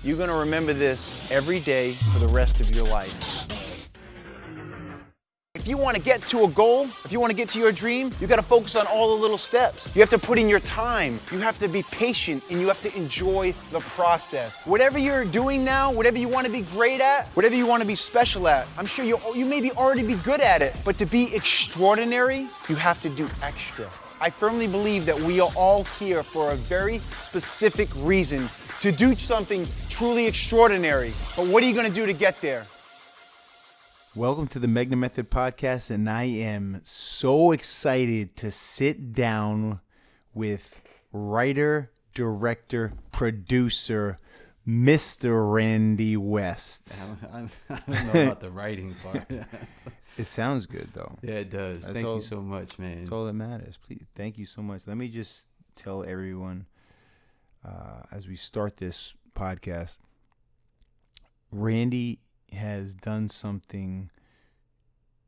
You're going to remember this every day for the rest of your life. If you want to get to a goal, if you want to get to your dream, you got to focus on all the little steps. You have to put in your time. You have to be patient and you have to enjoy the process. Whatever you're doing now, whatever you want to be great at, whatever you want to be special at, I'm sure you maybe already be good at it, but to be extraordinary, you have to do extra. I firmly believe that we are all here for a very specific reason, to do something truly extraordinary. But what are you going to do to get there? Welcome to the Megna Method podcast, and I am so excited to sit down with writer, director, producer, Mr. Randy West. I don't know about the writing part. It sounds good, though. Yeah, it does. Thank you so much, man. That's all that matters. Please, thank you so much. Let me just tell everyone as we start this podcast, Randy has done something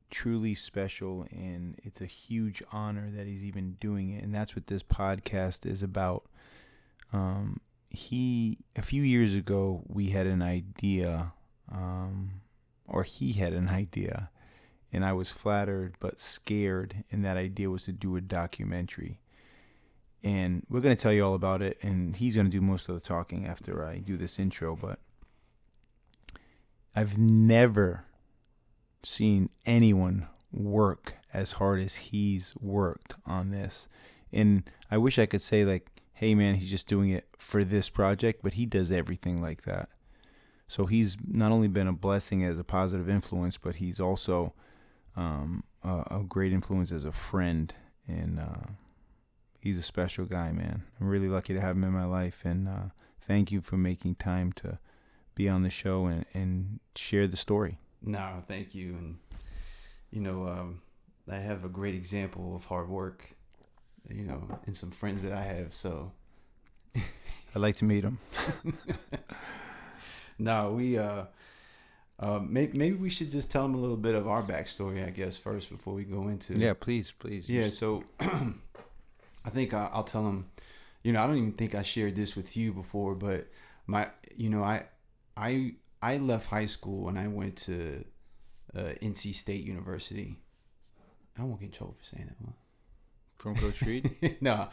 truly special, and it's a huge honor that he's even doing it, and that's what this podcast is about. A few years ago, we had an idea, or he had an idea, and I was flattered but scared, and that idea was to do a documentary. And we're going to tell you all about it, and he's going to do most of the talking after I do this intro, but I've never seen anyone work as hard as he's worked on this. And I wish I could say, like, hey, man, he's just doing it for this project, but he does everything like that. So he's not only been a blessing as a positive influence, but he's also a great influence as a friend. And he's a special guy, man. I'm really lucky to have him in my life. And thank you for making time to be on the show and share the story. No, thank you. And, I have a great example of hard work, and some friends that I have. So I'd like to meet him. No, maybe we should just tell them a little bit of our backstory, I guess, first before we go into. Yeah, please. Yeah, so I think I'll tell them, I don't even think I shared this with you before, but I left high school and I went to NC State University. I won't get in trouble for saying that one. From Coach Reed? No.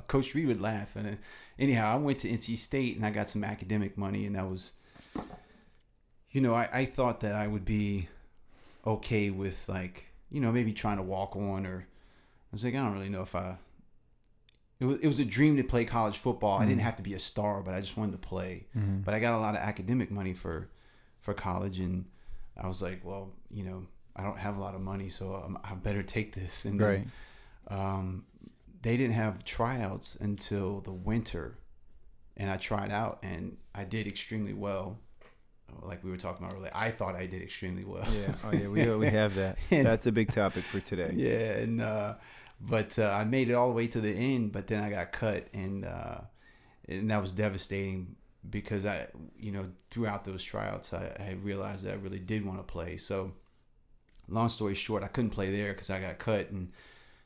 Coach Reed would laugh. And anyhow, I went to NC State and I got some academic money, and that was, I thought that I would be okay with, like, maybe trying to walk on, or I was like, I don't really know if it was a dream to play college football. Mm-hmm. I didn't have to be a star, but I just wanted to play. Mm-hmm. But I got a lot of academic money for college, and I was like, well, I don't have a lot of money, so I better take this. And right. They didn't have tryouts until the winter, and I tried out, and I did extremely well. Like we were talking about earlier, I thought I did extremely well. Yeah. Oh yeah, we have that. That's a big topic for today. Yeah, and but I made it all the way to the end, but then I got cut, and that was devastating because throughout those tryouts, I realized that I really did want to play. So, long story short, I couldn't play there because I got cut, and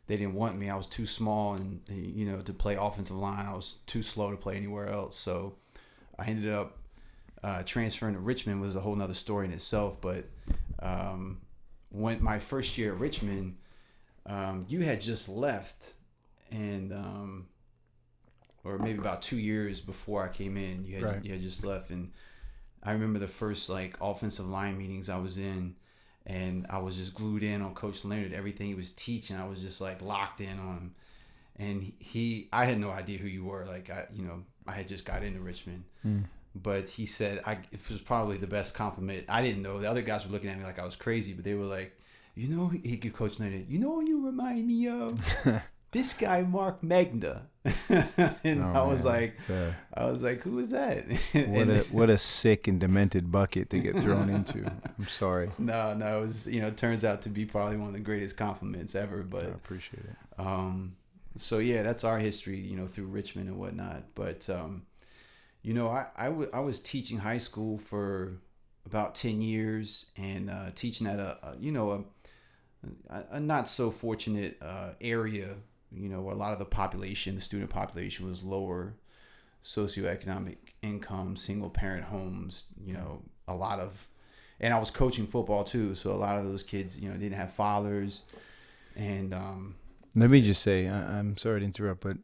they didn't want me. I was too small, and to play offensive line, I was too slow to play anywhere else. So, I ended up transferring to Richmond. Was a whole nother story in itself. But when my first year at Richmond, you had just left, and or maybe about 2 years before I came in, you had just left. And I remember the first offensive line meetings I was in, and I was just glued in on Coach Leonard. Everything he was teaching, I was just locked in on him. And I had no idea who you were. I had just got into Richmond. But he said, it was probably the best compliment. I didn't know. The other guys were looking at me like I was crazy, but they were like, he gave Coach Leonard, who you remind me of? This guy, Mark Megna. And I was like, who is that? What a sick and demented bucket to get thrown into. I'm sorry. No, it was, it turns out to be probably one of the greatest compliments ever. But I appreciate it. So yeah, that's our history, through Richmond and whatnot. But, I was teaching high school for about 10 years, and teaching at a not so fortunate area, where a lot of the student population was lower socioeconomic income, single parent homes, a lot of, and I was coaching football too. So a lot of those kids, didn't have fathers. And let me just say, I'm sorry to interrupt, but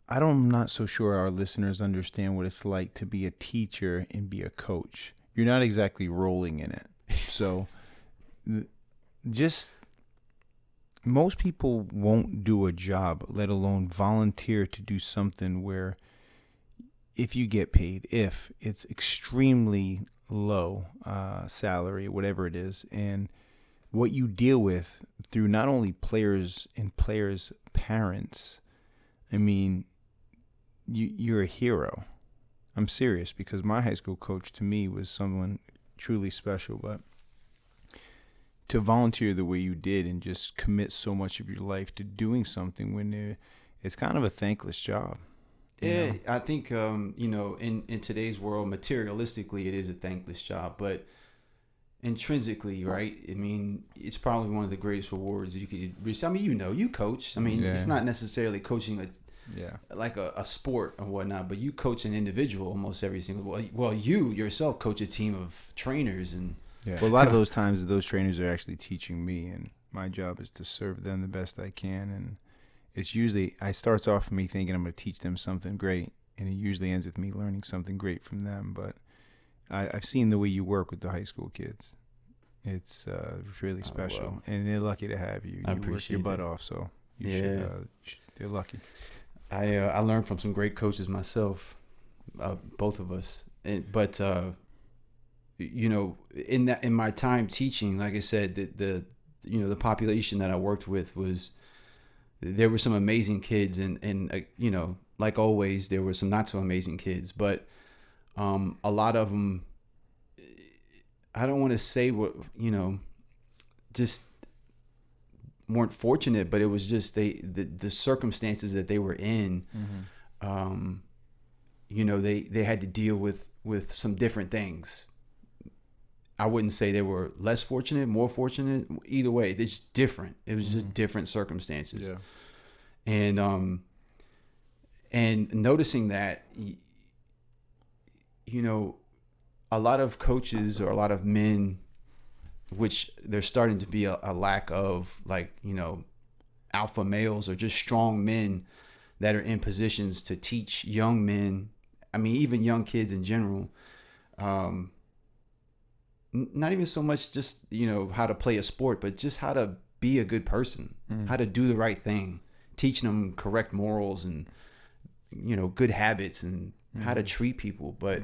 I'm not so sure our listeners understand what it's like to be a teacher and be a coach. You're not exactly rolling in it. So just most people won't do a job, let alone volunteer to do something where if you get paid, if it's extremely low salary, whatever it is, and what you deal with through not only players and players' parents, I mean, you're a hero. I'm serious, because my high school coach to me was someone truly special. But to volunteer the way you did and just commit so much of your life to doing something when it's kind of a thankless job. Yeah, I think, in today's world, materialistically, it is a thankless job, but intrinsically, right? I mean, it's probably one of the greatest rewards you could receive. I mean, you coach. I mean, It's not necessarily coaching like a sport or whatnot, but you coach an individual almost every single. Well, you yourself coach a team of trainers, and well, a lot of those times, those trainers are actually teaching me, and my job is to serve them the best I can. And it's usually, it starts off with me thinking I'm going to teach them something great, and it usually ends with me learning something great from them. But I've seen the way you work with the high school kids. It's really special, well, and they're lucky to have you. I You work your butt off, so you should. They're lucky. I learned from some great coaches myself, both of us. But in my time teaching, like I said, the population that I worked with there were some amazing kids, and like always, there were some not so amazing kids, but a lot of them, I don't want to say just weren't fortunate, but it was just the circumstances that they were in. They had to deal with some different things. I wouldn't say they were less fortunate, more fortunate. Either way, it's just different. It was just different circumstances. Yeah. And noticing that, a lot of coaches or a lot of men, which there's starting to be a lack of, like, alpha males or just strong men that are in positions to teach young men. I mean, even young kids in general. Not even so much just, how to play a sport, but just how to be a good person, how to do the right thing, teaching them correct morals and, good habits and how to treat people. But,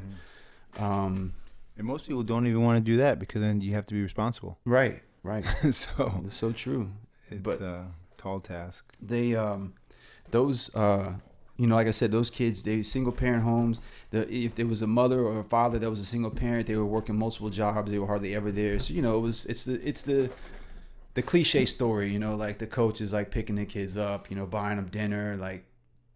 and most people don't even want to do that, because then you have to be responsible. Right. So it's so true. It's a tall task. They, like I said, those kids, they single parent homes. If there was a mother or a father that was a single parent, they were working multiple jobs. They were hardly ever there. So, it's the cliche story, like the coach is like picking the kids up, buying them dinner, like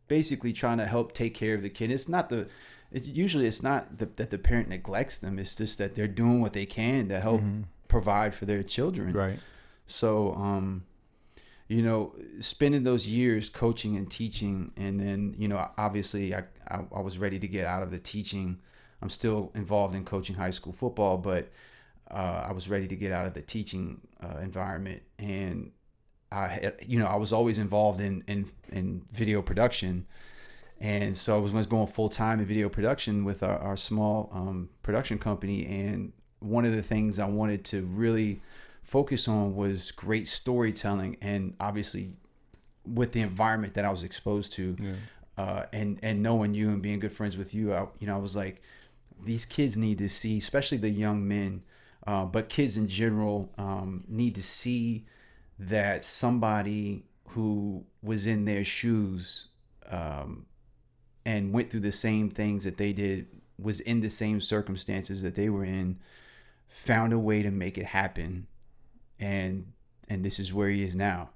basically trying to help take care of the kid. It's not that the parent neglects them. It's just that they're doing what they can to help provide for their children. Right. So, spending those years coaching and teaching, and then, obviously I was ready to get out of the teaching. I'm still involved in coaching high school football, but I was ready to get out of the teaching environment. And I was always involved in video production. And so I was going full time in video production with our small production company. And one of the things I wanted to really focus on was great storytelling, and obviously with the environment that I was exposed to, and knowing you and being good friends with you, I was like, these kids need to see, especially the young men, but kids in general, need to see that somebody who was in their shoes and went through the same things that they did, was in the same circumstances that they were in, found a way to make it happen. And this is where he is now.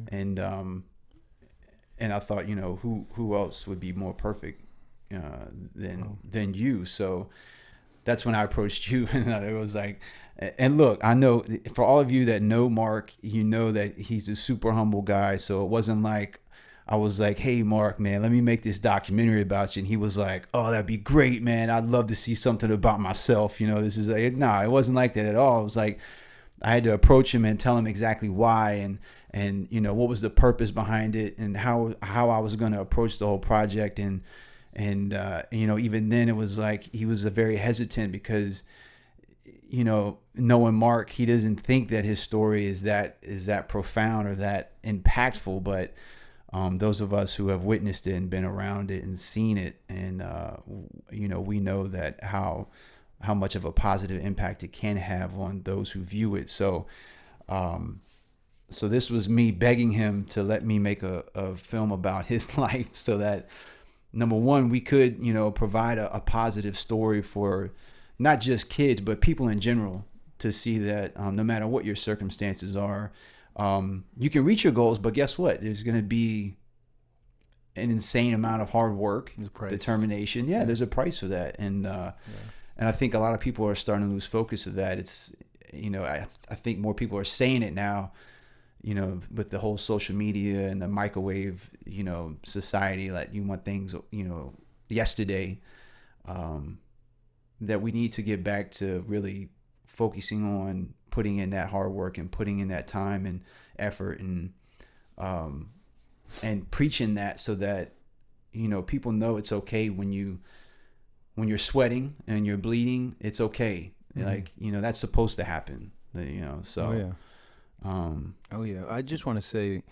And I thought, who else would be more perfect than you? So that's when I approached you, and it was like, and look, I know for all of you that know Mark, that he's a super humble guy. So it wasn't like I was like, hey, Mark, man, let me make this documentary about you. And he was like, oh, that'd be great, man. I'd love to see something about myself. This is like, no, it wasn't like that at all. It was like, I had to approach him and tell him exactly why and what was the purpose behind it and how I was going to approach the whole project. And even then it was like he was very hesitant because knowing Mark, he doesn't think that his story is that profound or that impactful, but those of us who have witnessed it and been around it and seen it, and we know that how much of a positive impact it can have on those who view it. So this was me begging him to let me make a film about his life, so that number one, we could provide a positive story for not just kids but people in general, to see that no matter what your circumstances are, you can reach your goals, but guess what? There's going to be an insane amount of hard work, determination. Yeah, there's a price for that. And I think a lot of people are starting to lose focus of that. It's, I think more people are saying it now, with the whole social media and the microwave, society, that you want things, yesterday, that we need to get back to really focusing on putting in that hard work and putting in that time and effort and preaching that, so that people know it's okay when you're sweating and you're bleeding. It's okay. Mm-hmm. Like that's supposed to happen. So. Oh yeah. I just want to say,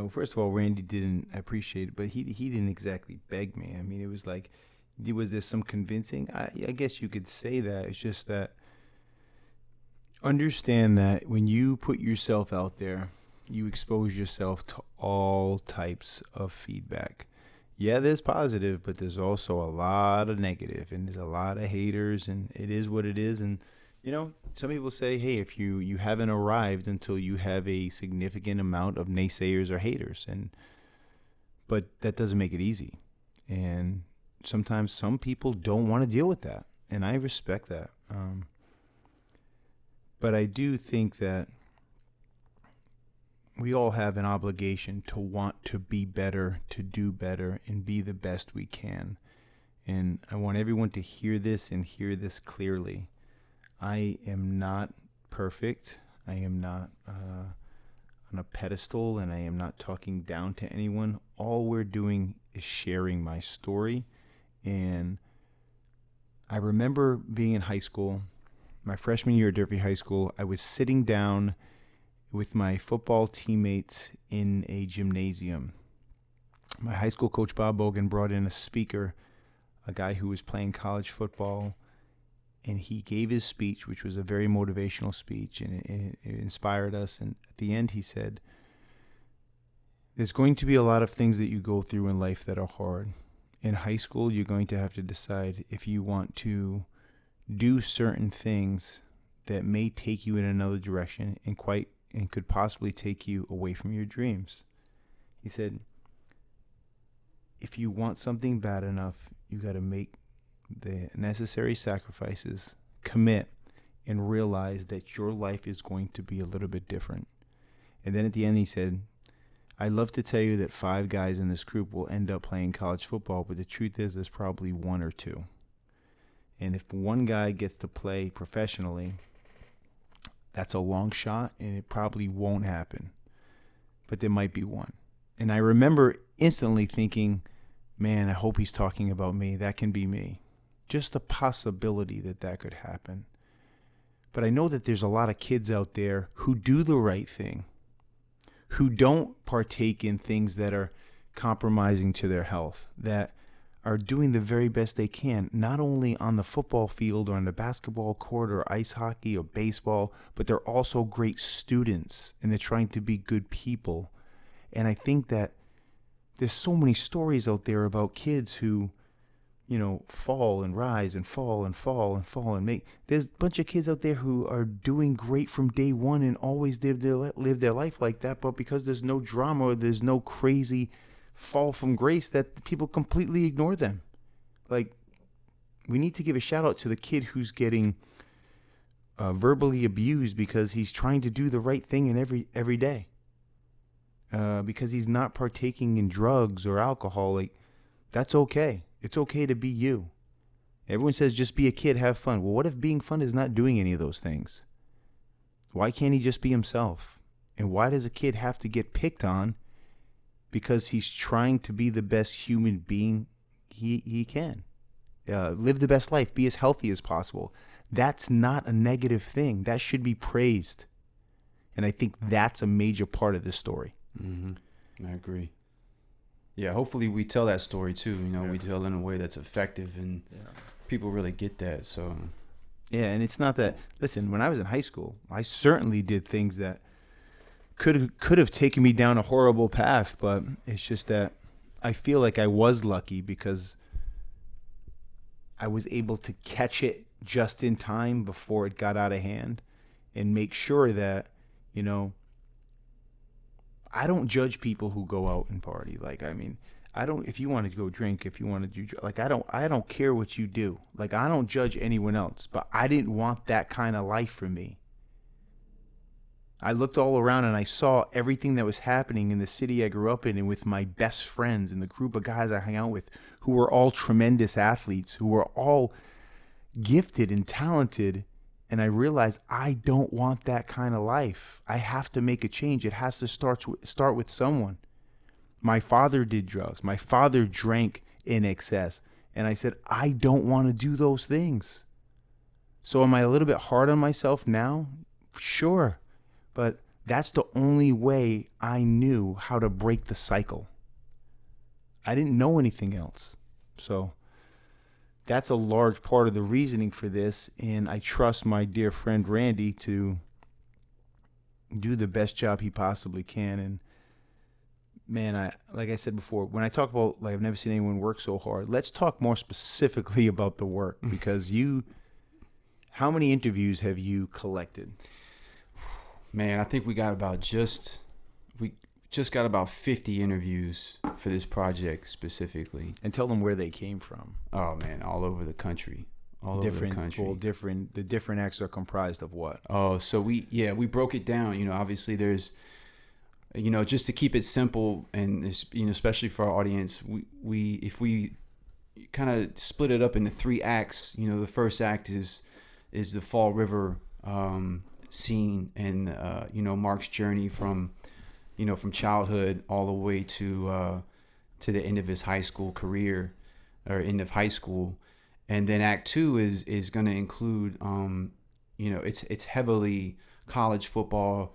first of all, Randy didn't appreciate it, but he didn't exactly beg me. I mean, it was like, was there some convincing? I guess you could say that. It's just that, understand that when you put yourself out there, you expose yourself to all types of feedback. Yeah, there's positive, but there's also a lot of negative, and there's a lot of haters, and it is what it is. And some people say, hey, if you haven't arrived until you have a significant amount of naysayers or haters, but that doesn't make it easy. And sometimes some people don't want to deal with that, and I respect that. But I do think that we all have an obligation to want to be better, to do better, and be the best we can. And I want everyone to hear this and hear this clearly. I am not perfect. I am not on a pedestal, and I am not talking down to anyone. All we're doing is sharing my story. And I remember being in high school, my freshman year at Durfee High School. I was sitting down with my football teammates in a gymnasium. My high school coach, Bob Bogan, brought in a speaker, a guy who was playing college football, and he gave his speech, which was a very motivational speech, and it inspired us. And at the end, he said, there's going to be a lot of things that you go through in life that are hard. In high school, you're going to have to decide if you want to do certain things that may take you in another direction and could possibly take you away from your dreams. He said, if you want something bad enough, you got to make the necessary sacrifices, commit, and realize that your life is going to be a little bit different. And then at the end, he said, I'd love to tell you that 5 guys in this group will end up playing college football, but the truth is there's probably 1 or 2. And if one guy gets to play professionally, that's a long shot, and it probably won't happen. But there might be 1. And I remember instantly thinking, man, I hope he's talking about me. That can be me. Just the possibility that could happen. But I know that there's a lot of kids out there who do the right thing, who don't partake in things that are compromising to their health, that are doing the very best they can, not only on the football field or on the basketball court or ice hockey or baseball, but they're also great students, and they're trying to be good people. And I think that there's so many stories out there about kids who, fall and rise and fall and fall and fall and make. There's a bunch of kids out there who are doing great from day one and always live their life like that, but because there's no drama or there's no crazy fall from grace, that people completely ignore them. Like, we need to give a shout out to the kid who's getting verbally abused because he's trying to do the right thing in every day. because he's not partaking in drugs or alcohol. Like, that's okay. It's okay to be you. Everyone says just be a kid, have fun. Well, what if being fun is not doing any of those things? Why can't he just be himself? And why does a kid have to get picked on because he's trying to be the best human being he can? Live the best life, be as healthy as possible. That's not a negative thing. That should be praised. And I think that's a major part of this story. I agree. Yeah, hopefully we tell that story too. We tell it in a way that's effective and people really get that. So yeah, and it's not that. Listen, when I was in high school, I certainly did things that could have taken me down a horrible path, but it's just that I feel like I was lucky because I was able to catch it just in time before it got out of hand and make sure that, I don't judge people who go out and party. Like, I mean, I don't, if you want to go drink, if you want to do, like, I don't care what you do. Like, I don't judge anyone else, but I didn't want that kind of life for me. I looked all around and I saw everything that was happening in the city I grew up in and with my best friends and the group of guys I hung out with who were all tremendous athletes, who were all gifted and talented. And I realized I don't want that kind of life. I have to make a change. It has to start with someone. My father did drugs. My father drank in excess. And I said, I don't want to do those things. So am I a little bit hard on myself now? Sure. But that's the only way I knew how to break the cycle. I didn't know anything else. So that's a large part of the reasoning for this. And I trust my dear friend Randy to do the best job he possibly can. And man, like I said before, when I talk about, like, I've never seen anyone work so hard, let's talk more specifically about the work, because how many interviews have you collected? Man, I think we just got about 50 interviews for this project specifically. And tell them where they came from. Oh man, all over the country. All over the country. Well, the different acts are comprised of what? Oh, so we broke it down. Obviously there's, just to keep it simple and, especially for our audience, if we kind of split it up into 3 acts, the first act is the Fall River scene and, Mark's journey from childhood all the way to the end of his high school career or end of high school. And then act 2 is going to include, it's heavily college football,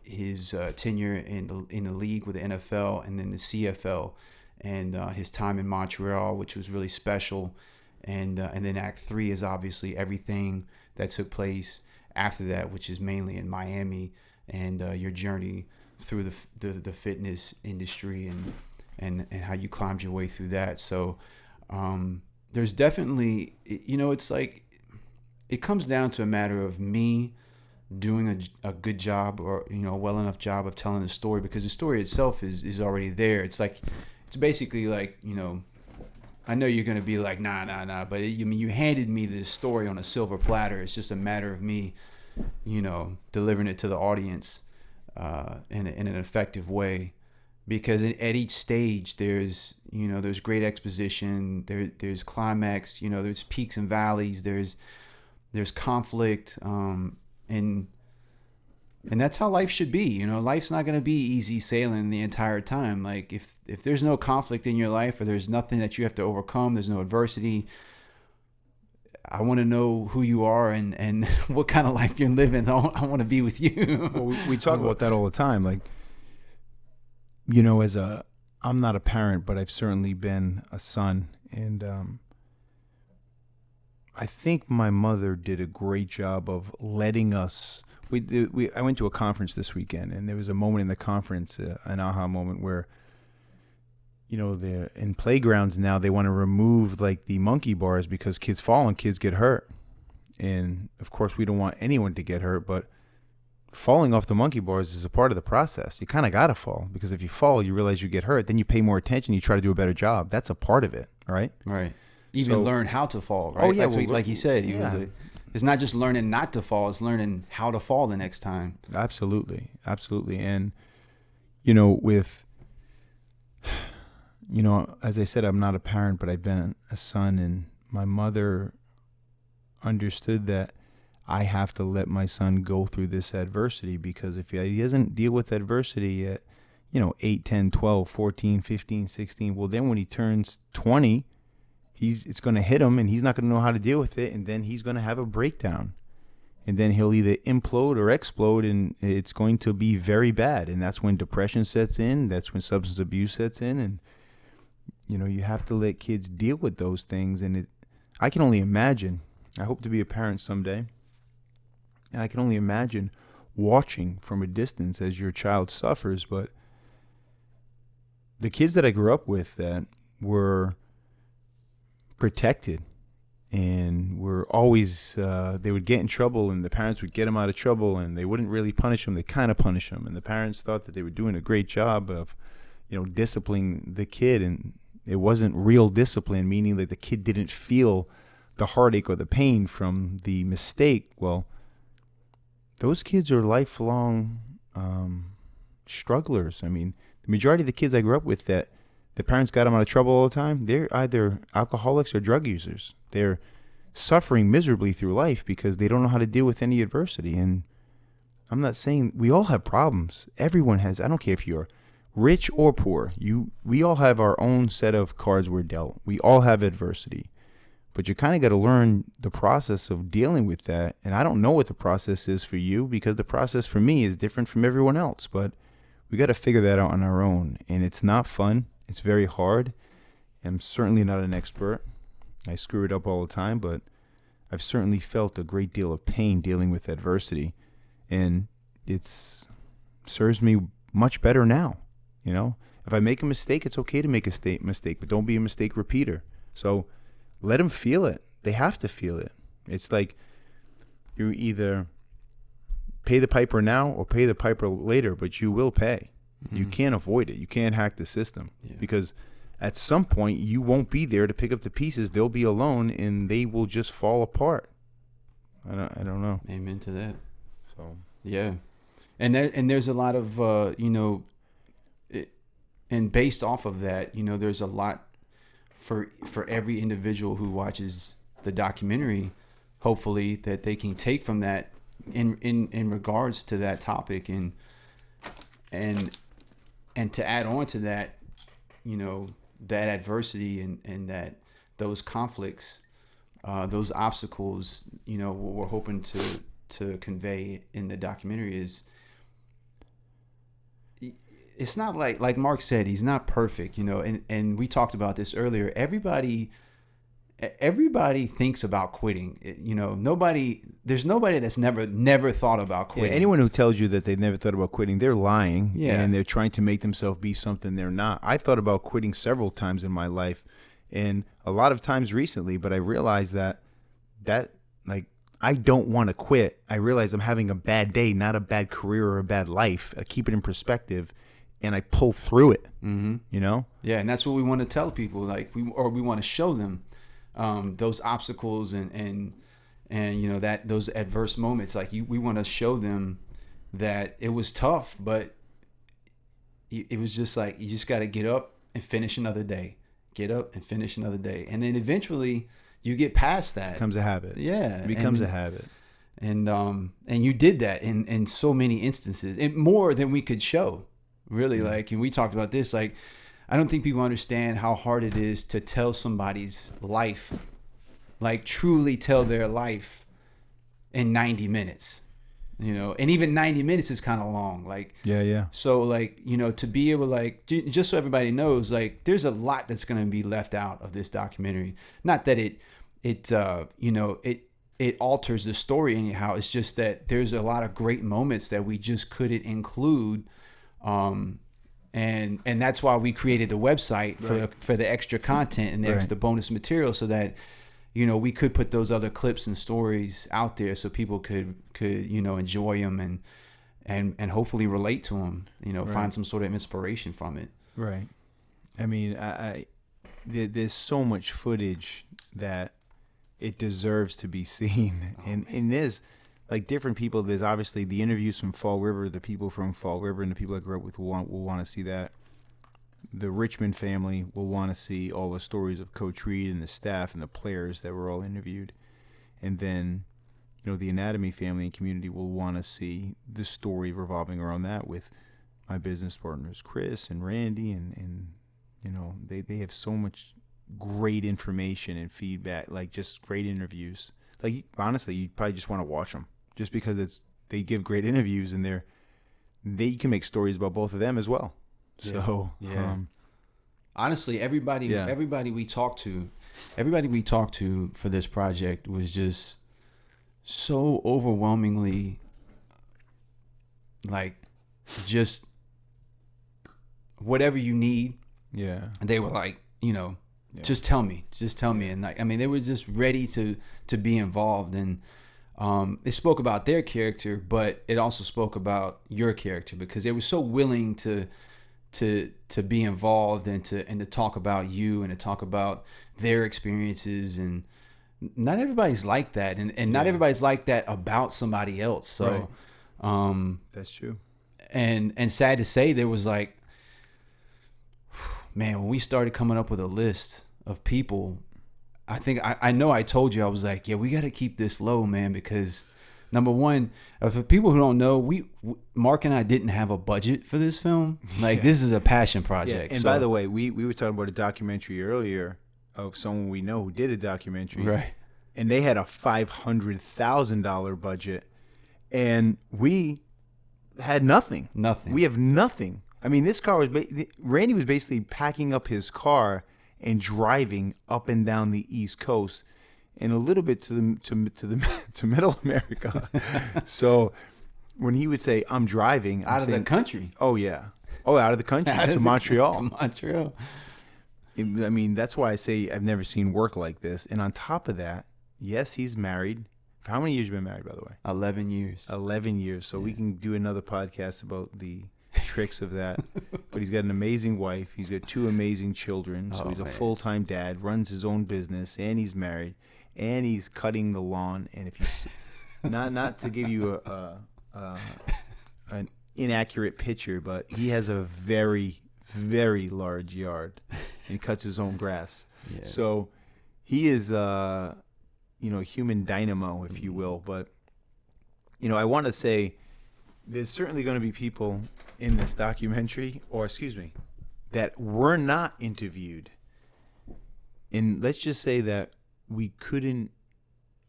his tenure in the league with the NFL and then the CFL, and his time in Montreal, which was really special. And then act 3 is obviously everything that took place after that, which is mainly in Miami, and your journey through the fitness industry and how you climbed your way through that. So there's definitely, it's like, it comes down to a matter of me doing a good job or, a well enough job of telling the story, because the story itself is already there. It's like, it's basically like, I know you're going to be like, nah, but you handed me this story on a silver platter. It's just a matter of me, delivering it to the audience in an effective way. Because at each stage, there's great exposition, there's climax, there's peaks and valleys, there's conflict, and that's how life should be. Life's not going to be easy sailing the entire time. Like if there's no conflict in your life, or there's nothing that you have to overcome, there's no adversity, I want to know who you are and what kind of life you're living. I want to be with you. Well, we talk about that all the time. Like, I'm not a parent, but I've certainly been a son. And I think my mother did a great job of letting us. I went to a conference this weekend, and there was a moment in the conference, an aha moment, where, they're in playgrounds now, they want to remove like the monkey bars because kids fall and kids get hurt. And of course, we don't want anyone to get hurt, but falling off the monkey bars is a part of the process. You kind of got to fall, because if you fall, you realize you get hurt. Then you pay more attention. You try to do a better job. That's a part of it, right? Right. Even learn how to fall, right? Oh, yeah. Like you said, it's not just learning not to fall. It's learning how to fall the next time. Absolutely. And, with, as I said, I'm not a parent, but I've been a son, and my mother understood that I have to let my son go through this adversity, because if he doesn't deal with adversity at, 8, 10, 12, 14, 15, 16, well, then when he turns 20, it's going to hit him, and he's not going to know how to deal with it, and then he's going to have a breakdown. And then he'll either implode or explode, and it's going to be very bad. And that's when depression sets in. That's when substance abuse sets in. And, you have to let kids deal with those things. And I can only imagine. I hope to be a parent someday. And I can only imagine watching from a distance as your child suffers. But the kids that I grew up with that were protected, and were always, they would get in trouble, and the parents would get them out of trouble, and they wouldn't really punish them. They kind of punish them, and the parents thought that they were doing a great job of, disciplining the kid, and it wasn't real discipline, meaning that the kid didn't feel the heartache or the pain from the mistake. Well, those kids are lifelong strugglers. I mean, the majority of the kids I grew up with that the parents got them out of trouble all the time, they're either alcoholics or drug users. They're suffering miserably through life because they don't know how to deal with any adversity. And I'm not saying, we all have problems. Everyone has. I don't care if you're rich or poor. We all have our own set of cards we're dealt. We all have adversity. But you kind of got to learn the process of dealing with that. And I don't know what the process is for you, because the process for me is different from everyone else. But we got to figure that out on our own. And it's not fun. It's very hard. I'm certainly not an expert. I screw it up all the time, but I've certainly felt a great deal of pain dealing with adversity. And it's serves me much better now. If I make a mistake, it's okay to make a mistake, but don't be a mistake repeater. So let them feel it. They have to feel it. It's like you either pay the piper now or pay the piper later, but you will pay. Mm-hmm. You can't avoid it. You can't hack the system, because at some point you won't be there to pick up the pieces. They'll be alone, and they will just fall apart. I don't know. Amen to that. So yeah, and there's a lot of and based off of that, there's a lot for every individual who watches the documentary, hopefully, that they can take from that in regards to that topic, and to add on to that, that adversity and that those conflicts, those obstacles, what we're hoping to convey in the documentary is, it's not like Mark said, he's not perfect, and we talked about this earlier. Everybody thinks about quitting. There's nobody that's never thought about quitting. Yeah, anyone who tells you that they've never thought about quitting, they're lying. Yeah. And they're trying to make themselves be something they're not. I've thought about quitting several times in my life, and a lot of times recently, but I realized that I don't want to quit. I realize I'm having a bad day, not a bad career or a bad life. I keep it in perspective, and I pull through it. Mm-hmm. Yeah, and that's what we want to tell people. We want to show them those obstacles and that those adverse moments. We want to show them that it was tough, but it was just you just got to get up and finish another day. Get up and finish another day, and then eventually you get past that. It becomes a habit. Yeah, it becomes a habit. And you did that in so many instances, and more than we could show. Really, and we talked about this. I don't think people understand how hard it is to tell somebody's life, truly tell their life in 90 minutes, and even 90 minutes is kind of long. Yeah. So to be able just so everybody knows, there's a lot that's going to be left out of this documentary. Not that it alters the story anyhow. It's just that there's a lot of great moments that we just couldn't include. And that's why we created the website for the extra content and the extra bonus material, so that we could put those other clips and stories out there so people could enjoy them and hopefully relate to them, find some sort of inspiration from it. Right. I mean, there's so much footage that it deserves to be seen, and there's like different people. There's obviously the interviews from Fall River, the people from Fall River, and the people I grew up with will want to see that. The Richmond family will want to see all the stories of Coach Reed and the staff and the players that were all interviewed. And then, the Anatomy family and community will want to see the story revolving around that with my business partners, Chris and Randy, and they have so much great information and feedback, like just great interviews. Like, honestly, you probably just want to watch them just because they give great interviews, and they can make stories about both of them as well. Yeah. So, yeah. Honestly, everybody we talked to for this project was just so overwhelmingly like, just whatever you need. Yeah. They were like, just tell me. And like, I mean, they were just ready to be involved. And it spoke about their character, but it also spoke about your character, because they were so willing to be involved and to talk about you and to talk about their experiences. And not everybody's like that, and not everybody's like that about somebody else. So that's true. And sad to say, there was like, man, when we started coming up with a list of people, I think I know I told you, I was like, yeah, we got to keep this low, man, because number one, for people who don't know, Mark and I didn't have a budget for this film. Like, this is a passion project. Yeah. And by the way, we were talking about a documentary earlier of someone we know who did a documentary. Right. And they had a $500,000 budget, and we had nothing. Nothing. We have nothing. I mean, this car was Randy was basically packing up his car and driving up and down the East Coast, and a little bit to Middle America. So when he would say, "I'm driving," out of the country. Oh yeah. Oh, out of the country to Montreal. To Montreal. I mean, that's why I say I've never seen work like this. And on top of that, yes, he's married. For how many years have you been married, by the way? 11 years. 11 years. So we can do another podcast about the tricks of that. But he's got an amazing wife. He's got 2 amazing children. So he's a full-time dad, runs his own business, and he's married, and he's cutting the lawn. And if you not to give you an inaccurate picture, but he has a very, very large yard, and he cuts his own grass. Yeah. So he is a human dynamo, if you will. But I want to say there's certainly going to be people in this documentary, that were not interviewed. And let's just say that he couldn't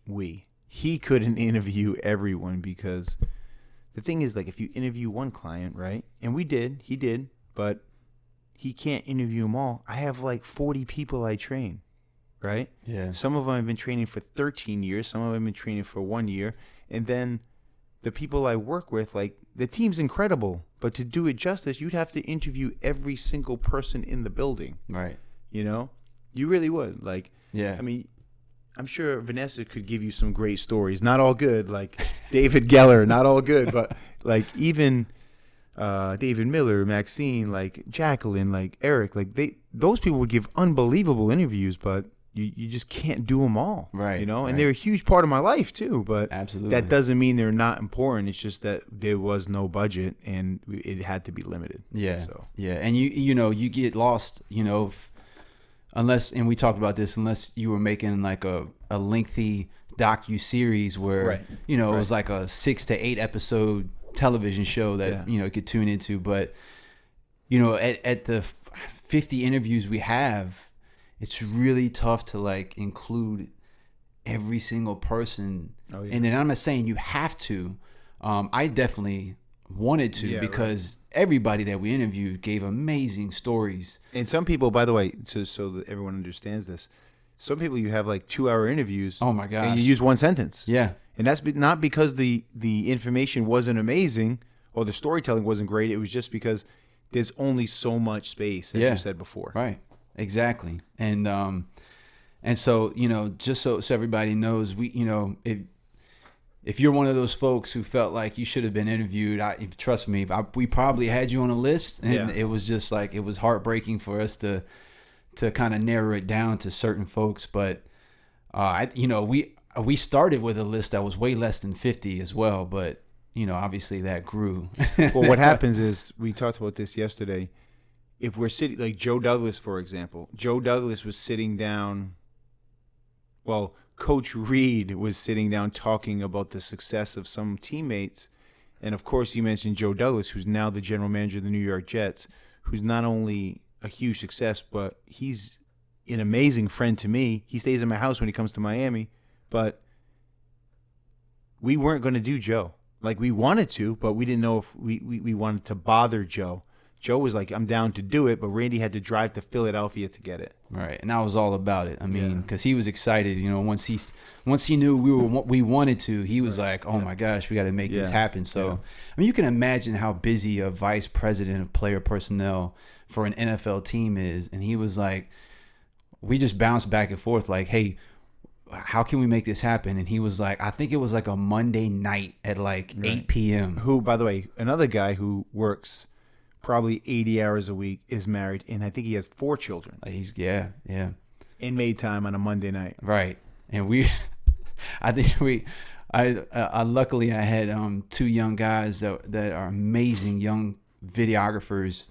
interview everyone, because the thing is, like, if you interview one client, right? And he did, but he can't interview them all. I have like 40 people I train, right? Yeah. Some of them I've been training for 13 years. Some of them I've been training for 1 year. And then the people I work with, like, the team's incredible, but to do it justice, you'd have to interview every single person in the building. Right. You really would. Like, yeah. I mean, I'm sure Vanessa could give you some great stories. Not all good, like David Geller, not all good, but like even David Miller, Maxine, like Jacqueline, like Eric, like those people would give unbelievable interviews, but you just can't do them all, right? And they're a huge part of my life too. But absolutely, that doesn't mean they're not important. It's just that there was no budget and it had to be limited. Yeah, so. Yeah, and you get lost, unless, and we talked about this, unless you were making like a lengthy docu-series where right. It was like a 6 to 8 episode television show that you could tune into. But at the 50 interviews we have, it's really tough to like include every single person. Oh, yeah. And then I'm not saying you have to. I definitely wanted to, because everybody that we interviewed gave amazing stories. And some people, by the way, so that everyone understands this, some people you have like 2-hour interviews. Oh my gosh. And you use one sentence. Yeah. And that's not because the information wasn't amazing or the storytelling wasn't great. It was just because there's only so much space, as you said before. Right. Exactly. And so, just so everybody knows, we, if you're one of those folks who felt like you should have been interviewed, trust me, we probably had you on a list, and it was just like, it was heartbreaking for us to kind of narrow it down to certain folks. But, we started with a list that was way less than 50 as well, but obviously that grew. Well, what happens is, we talked about this yesterday. If we're sitting, like Joe Douglas, for example, Joe Douglas was sitting down. Well, Coach Reed was sitting down talking about the success of some teammates. And of course, you mentioned Joe Douglas, who's now the general manager of the New York Jets, who's not only a huge success, but he's an amazing friend to me. He stays in my house when he comes to Miami. But we weren't going to do Joe. Like, we wanted to, but we didn't know if we wanted to bother Joe. Joe was like, I'm down to do it, but Randy had to drive to Philadelphia to get it. Right, and I was all about it. I mean, because he was excited. Once he knew we wanted to, he was like, "Oh my gosh, we got to make this happen." So, I mean, you can imagine how busy a vice president of player personnel for an NFL team is, and he was like, we just bounced back and forth, like, "Hey, how can we make this happen?" And he was like, I think it was like a Monday night at like 8 p.m. Who, by the way, another guy who works probably 80 hours a week, is married, and I think he has 4 children. He's And made time on a Monday night. Right. And luckily I had 2 young guys that are amazing young videographers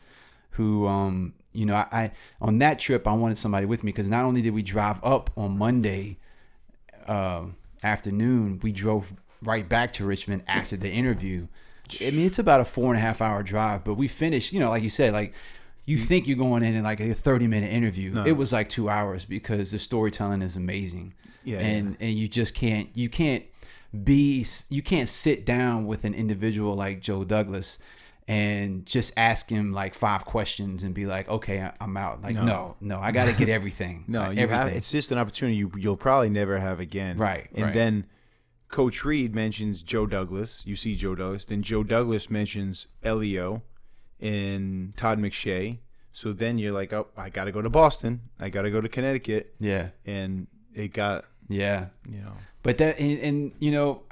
who I on that trip I wanted somebody with me, because not only did we drive up on Monday afternoon, we drove right back to Richmond after the interview. I mean, it's about a 4.5 hour drive, but we finished, like you said, like, you think you're going in like a 30-minute interview. No. It was like 2 hours, because the storytelling is amazing. And you just can't sit down with an individual like Joe Douglas and just ask him like 5 questions and be like, okay, I'm out. Like, no, I got to get everything. It's just an opportunity you'll probably never have again. Right. And then Coach Reed mentions Joe Douglas. You see Joe Douglas. Then Joe Douglas mentions Elio and Todd McShay. So then you're like, oh, I got to go to Boston. I got to go to Connecticut. Yeah. And it got, But that, and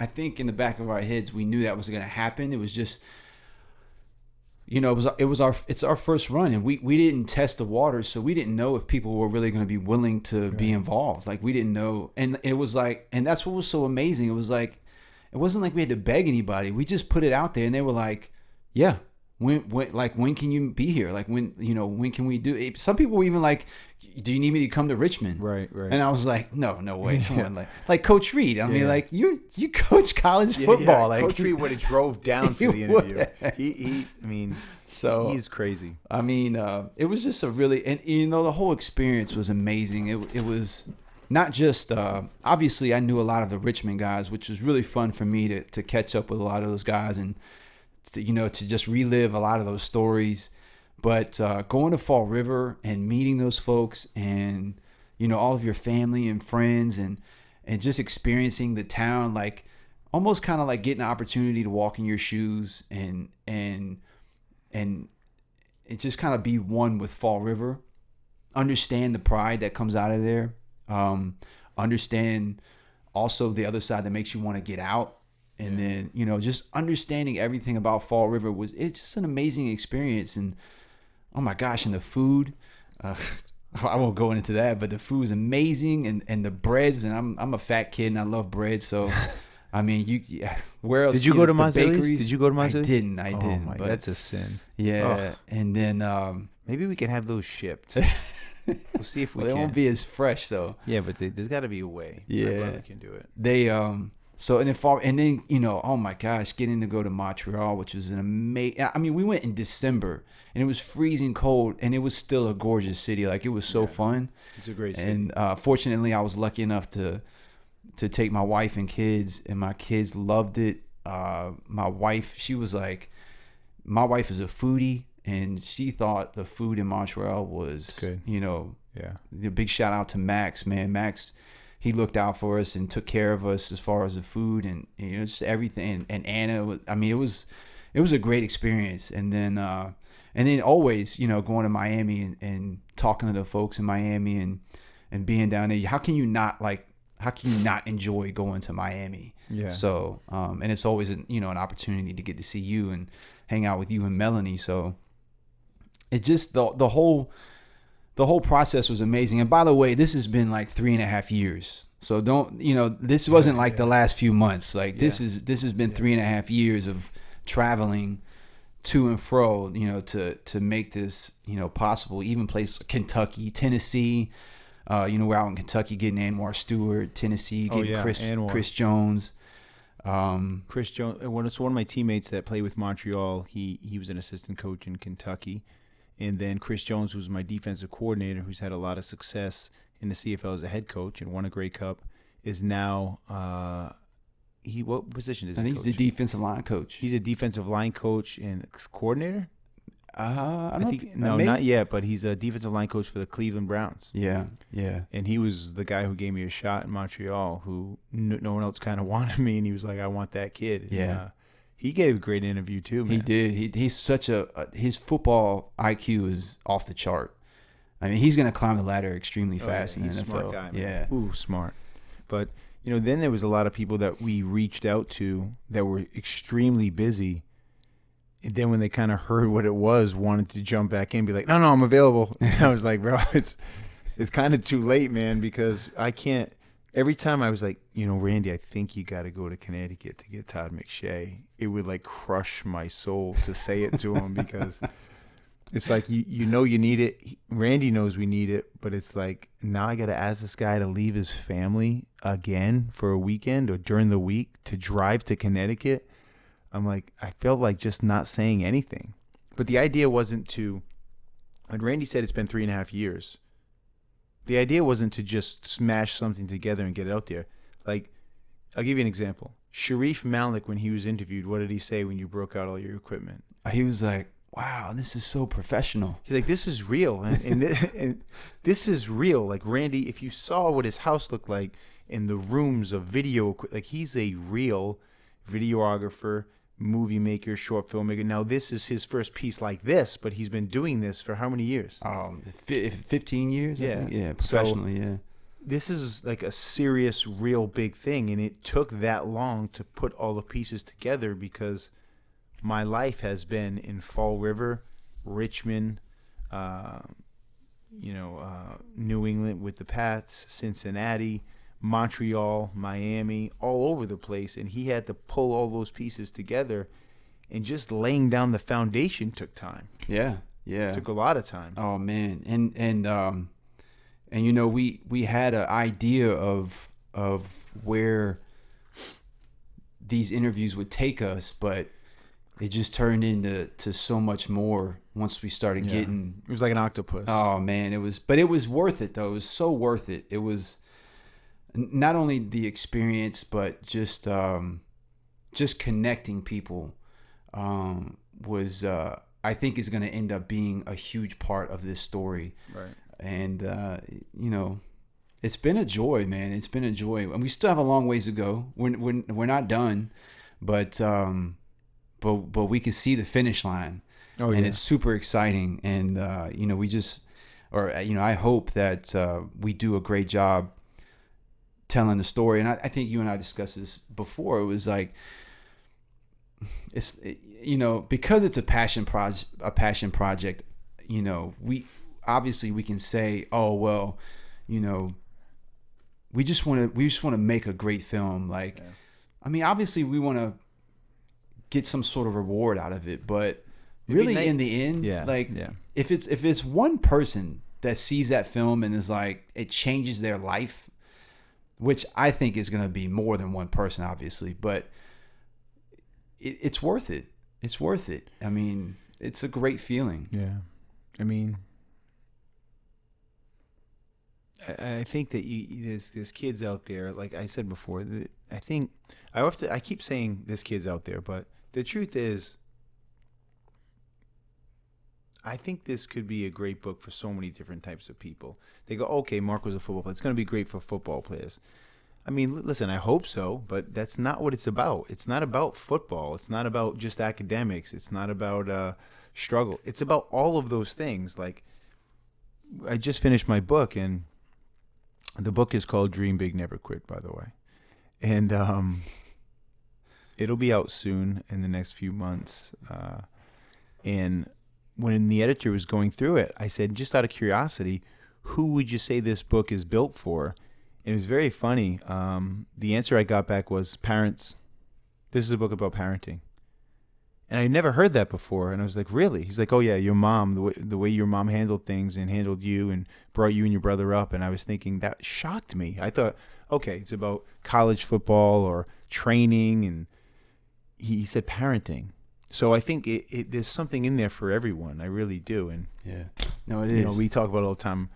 I think in the back of our heads, we knew that was going to happen. It was just, it's our first run, and we didn't test the waters, so we didn't know if people were really going to be willing to be involved. Like, we didn't know, and it was like, and that's what was so amazing. It was like, it wasn't like we had to beg anybody. We just put it out there, and they were like, yeah. When can you be here? Like, when can we do it? Some people were even like, do you need me to come to Richmond? Right. And I was like, no way. Come on. Like Coach Reed. I mean, like, you coach college football. Like, Coach Reed would have drove down for the interview. So he's crazy. I mean, it was just a really, and the whole experience was amazing. It was not just, obviously I knew a lot of the Richmond guys, which was really fun for me to catch up with a lot of those guys and to just relive a lot of those stories. But going to Fall River and meeting those folks and, all of your family and friends and just experiencing the town, like almost kind of like getting an opportunity to walk in your shoes and it just kind of be one with Fall River, understand the pride that comes out of there, understand also the other side that makes you want to get out. And then, just understanding everything about Fall River it's just an amazing experience. And oh my gosh, and the food, I won't go into that, but the food is amazing, and the breads, and I'm a fat kid and I love bread. So, I mean, where else? Did you go to Mazzilli's? Did you go to Mazzilli's? I didn't. Oh my, that's a sin. Yeah. Oh. And then, maybe we can have those shipped. We'll see if we can. They won't be as fresh though. Yeah, but there's got to be a way. Yeah. My brother can do it. They, So and then oh my gosh, getting to go to Montreal, which was an amazing. I mean, we went in December and it was freezing cold, and it was still a gorgeous city. Like, it was so fun. It's a great city. And fortunately, I was lucky enough to take my wife and kids, and my kids loved it. My wife is a foodie, and she thought the food in Montreal was good. The big shout out to Max, man. Max, he looked out for us and took care of us as far as the food and just everything. And Anna, it was a great experience. And then always, going to Miami and talking to the folks in Miami and being down there. How can you not enjoy going to Miami? Yeah. So, and it's always an opportunity to get to see you and hang out with you and Melanie. So it just, the whole process was amazing. And by the way, this has been like 3.5 years. So don't, this wasn't like the last few months. Like this has been 3.5 years of traveling to and fro, to make this, possible. Even places like Kentucky, Tennessee, we're out in Kentucky getting Anwar Stewart, Tennessee getting Chris Jones. Chris Jones, one of my teammates that played with Montreal, he was an assistant coach in Kentucky. And then Chris Jones, who's my defensive coordinator, who's had a lot of success in the CFL as a head coach and won a Grey Cup, is now what position is he? I think he's the defensive line coach. He's a defensive line coach and coordinator. I think not yet, but he's a defensive line coach for the Cleveland Browns. Yeah. And he was the guy who gave me a shot in Montreal, who no one else kind of wanted me, and he was like, "I want that kid." Yeah. And, he gave a great interview too, man. He did. He's such his football IQ is off the chart. I mean, he's going to climb the ladder extremely fast in the NFL. Smart guy, man. Yeah. Ooh, smart. But, then there was a lot of people that we reached out to that were extremely busy. And then when they kind of heard what it was, wanted to jump back in and be like, no, I'm available. And I was like, bro, it's kind of too late, man, because I can't. Every time I was like, Randy, I think you got to go to Connecticut to get Todd McShay. It would like crush my soul to say it to him because it's like, you need it. Randy knows we need it, but it's like, now I got to ask this guy to leave his family again for a weekend or during the week to drive to Connecticut. I'm like, I felt like just not saying anything. But the idea wasn't to, when Randy said it's been 3.5 years, the idea wasn't to just smash something together and get it out there. Like, I'll give you an example. Sharif Malik, when he was interviewed, what did he say when you broke out all your equipment? He was like, wow, this is so professional. He's like, this is real. And this is real. Like, Randy, if you saw what his house looked like in the rooms of video, like, he's a real videographer, movie maker, short filmmaker. Now, this is his first piece like this, but he's been doing this for how many years? 15 years? Yeah. I think? Yeah, professionally, so, yeah. This is like a serious, real big thing, and it took that long to put all the pieces together because my life has been in Fall River, Richmond, New England with the Pats, Cincinnati, Montreal, Miami, all over the place, and he had to pull all those pieces together, and just laying down the foundation took time. Yeah. It took a lot of time. Oh man, and we had an idea of where these interviews would take us, but it just turned into so much more once we started getting. It was like an octopus. Oh man, it was worth it though. It was so worth it. It was not only the experience, but just connecting people was I think is going to end up being a huge part of this story. Right. And it's been a joy, man. It's been a joy, and we still have a long ways to go. We're not done, but we can see the finish line. Oh, and yeah. it's super exciting. And I hope that we do a great job telling the story. And I think you and I discussed this before. It was like, because it's a passion project. We obviously we can say, oh well, we just want to make a great film. Like, yeah. I mean, obviously we want to get some sort of reward out of it, but really in the end, if it's one person that sees that film and is like, it changes their life, which I think is going to be more than one person, obviously, but it's worth it. It's worth it. I mean, it's a great feeling. Yeah. I mean, I think that there's kids out there, like I said before, I think I keep saying there's kids out there, but the truth is, I think this could be a great book for so many different types of people. They go, okay, Mark was a football player. It's going to be great for football players. I mean, listen, I hope so, but that's not what it's about. It's not about football. It's not about just academics. It's not about struggle. It's about all of those things. Like, I just finished my book, and the book is called Dream Big, Never Quit, by the way. And it'll be out soon in the next few months. And when the editor was going through it, I said, just out of curiosity, who would you say this book is built for? it was very funny. The answer I got back was, parents, this is a book about parenting. And I never heard that before. And I was like, really? He's like, oh, yeah, your mom, the way your mom handled things and handled you and brought you and your brother up. And I was thinking, that shocked me. I thought, okay, it's about college football or training. And he said parenting. So I think there's something in there for everyone. I really do. And yeah, no, it is. You know, we talk about it all the time.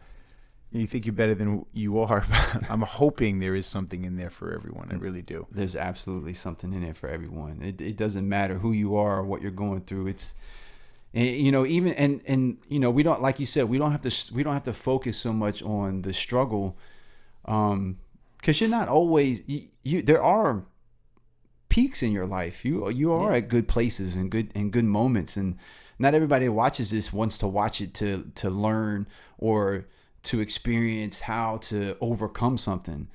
You think you're better than you are. I'm hoping there is something in there for everyone. I really do. There's absolutely something in there for everyone. It doesn't matter who you are or what you're going through. It's, you know, even and you know, we don't, like you said, we don't have to focus so much on the struggle, because you're not always there are peaks in your life. You are at good places and good moments, and not everybody that watches this wants to watch it to learn or to experience how to overcome something.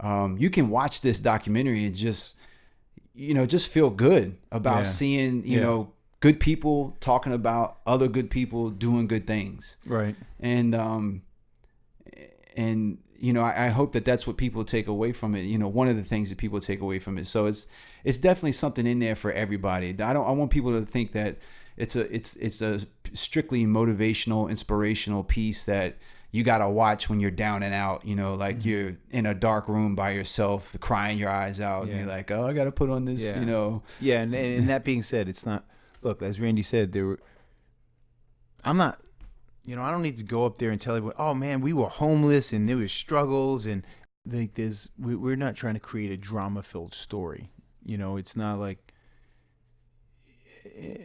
You can watch this documentary and just feel good about seeing, you know, good people talking about other good people doing good things. Right. And you know, I hope that that's what people take away from it. You know, one of the things that people take away from it. So it's definitely something in there for everybody. I want people to think that it's a strictly motivational, inspirational piece that you got to watch when you're down and out, you know, like you're in a dark room by yourself, crying your eyes out. And you're like, oh, I got to put on this, you know. Yeah. And that being said, it's not, look, as Randy said, I'm not, you know, I don't need to go up there and tell everyone, oh man, we were homeless and there was struggles. And like we're not trying to create a drama filled story. You know, it's not like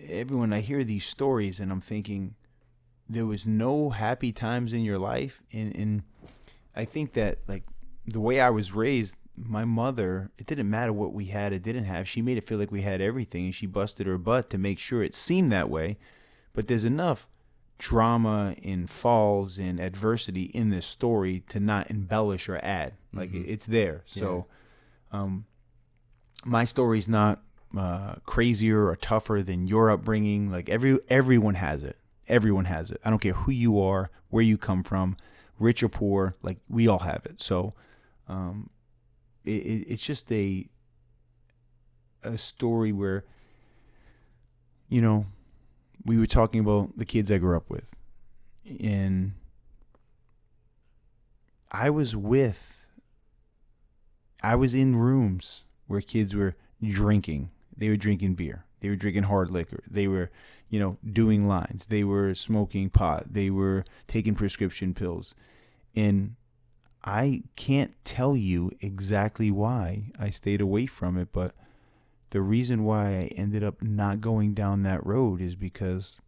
everyone, I hear these stories and I'm thinking, there was no happy times in your life. And I think that, like, the way I was raised, my mother, it didn't matter what we had or didn't have. She made it feel like we had everything, and she busted her butt to make sure it seemed that way. But there's enough drama and falls and adversity in this story to not embellish or add. Like, it's there. So my story's not crazier or tougher than your upbringing. Like, everyone has it. Everyone has it. I don't care who you are, where you come from, rich or poor. Like, we all have it. So, it's just a story where, you know, we were talking about the kids I grew up with, and I was in rooms where kids were drinking. They were drinking beer. They were drinking hard liquor. They were, you know, doing lines. They were smoking pot. They were taking prescription pills. And I can't tell you exactly why I stayed away from it, but the reason why I ended up not going down that road is because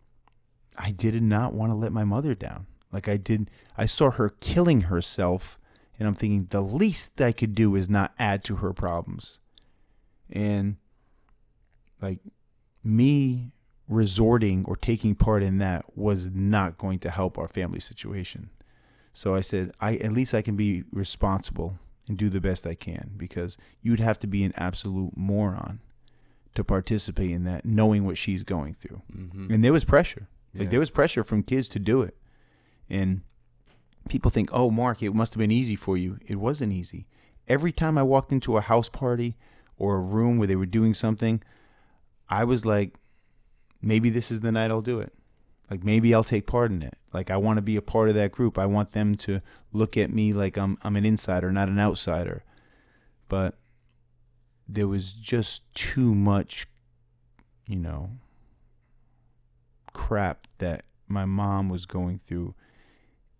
I did not want to let my mother down. Like, I saw her killing herself, and I'm thinking the least I could do is not add to her problems. And, like, me resorting or taking part in that was not going to help our family situation. So I said, at least I can be responsible and do the best I can, because you'd have to be an absolute moron to participate in that, knowing what she's going through. And there was pressure. Like, there was pressure from kids to do it. And people think, oh, Mark, it must have been easy for you. It wasn't easy. Every time I walked into a house party or a room where they were doing something, I was like, maybe this is the night I'll do it. Like, maybe I'll take part in it. Like, I want to be a part of that group. I want them to look at me like I'm an insider, not an outsider. But there was just too much, you know, crap that my mom was going through.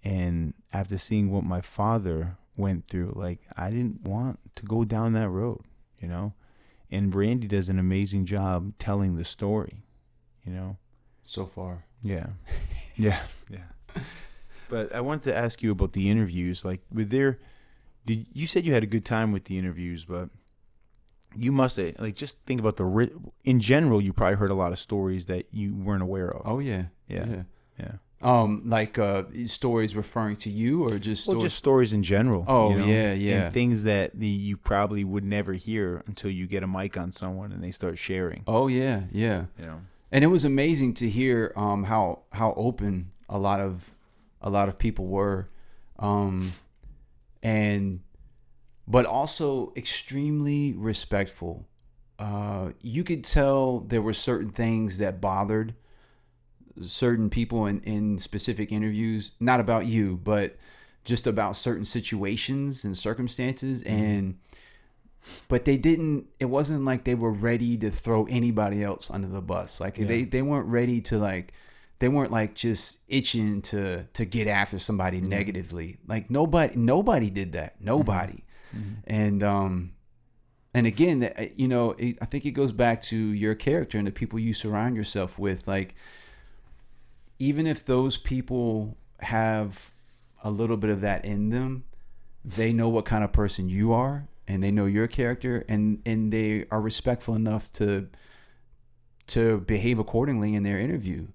And after seeing what my father went through, like, I didn't want to go down that road, you know? And Randy does an amazing job telling the story, you know? So far. Yeah. Yeah. But I wanted to ask you about the interviews. Like, you said you had a good time with the interviews, but you must have, like, just think about in general, you probably heard a lot of stories that you weren't aware of. Oh, yeah. Yeah. Like stories referring to you, or just stories? Just stories in general. Oh, you know? yeah. And things that you probably would never hear until you get a mic on someone and they start sharing. Oh, yeah. You know? And it was amazing to hear how open a lot of people were, and but also extremely respectful. You could tell there were certain things that bothered certain people in specific interviews, not about you, but just about certain situations and circumstances. But it wasn't like they were ready to throw anybody else under the bus. Like they weren't ready to they weren't like just itching to get after somebody negatively. Like nobody did that. Nobody. And again, I think it goes back to your character and the people you surround yourself with. Like, even if those people have a little bit of that in them, they know what kind of person you are, and they know your character, and they are respectful enough to behave accordingly in their interview.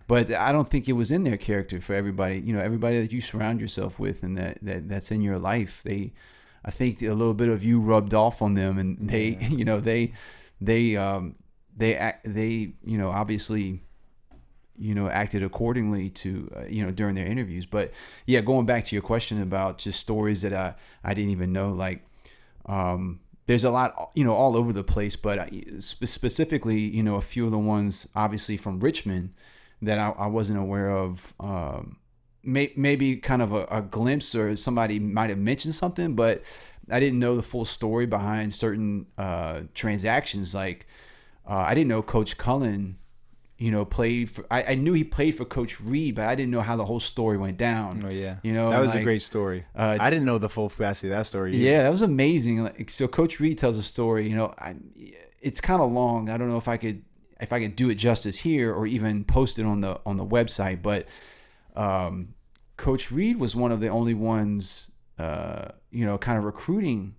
But I don't think it was in their character for everybody. Everybody that you surround yourself with and that's in your life, I think a little bit of you rubbed off on them, and they obviously acted accordingly to during their interviews. But yeah, going back to your question about just stories that I didn't even know, like there's a lot all over the place, but specifically a few of the ones obviously from Richmond that I wasn't aware of. Maybe kind of a glimpse, or somebody might have mentioned something, but I didn't know the full story behind certain transactions. Like I didn't know Coach Cullen played for, I knew he played for Coach Reed, but I didn't know how the whole story went down. Oh yeah. That was a great story. I didn't know the full capacity of that story either. Yeah, that was amazing. Like, so Coach Reed tells a story, it's kind of long. I don't know if I could do it justice here or even post it on the website, but Coach Reed was one of the only ones, kind of recruiting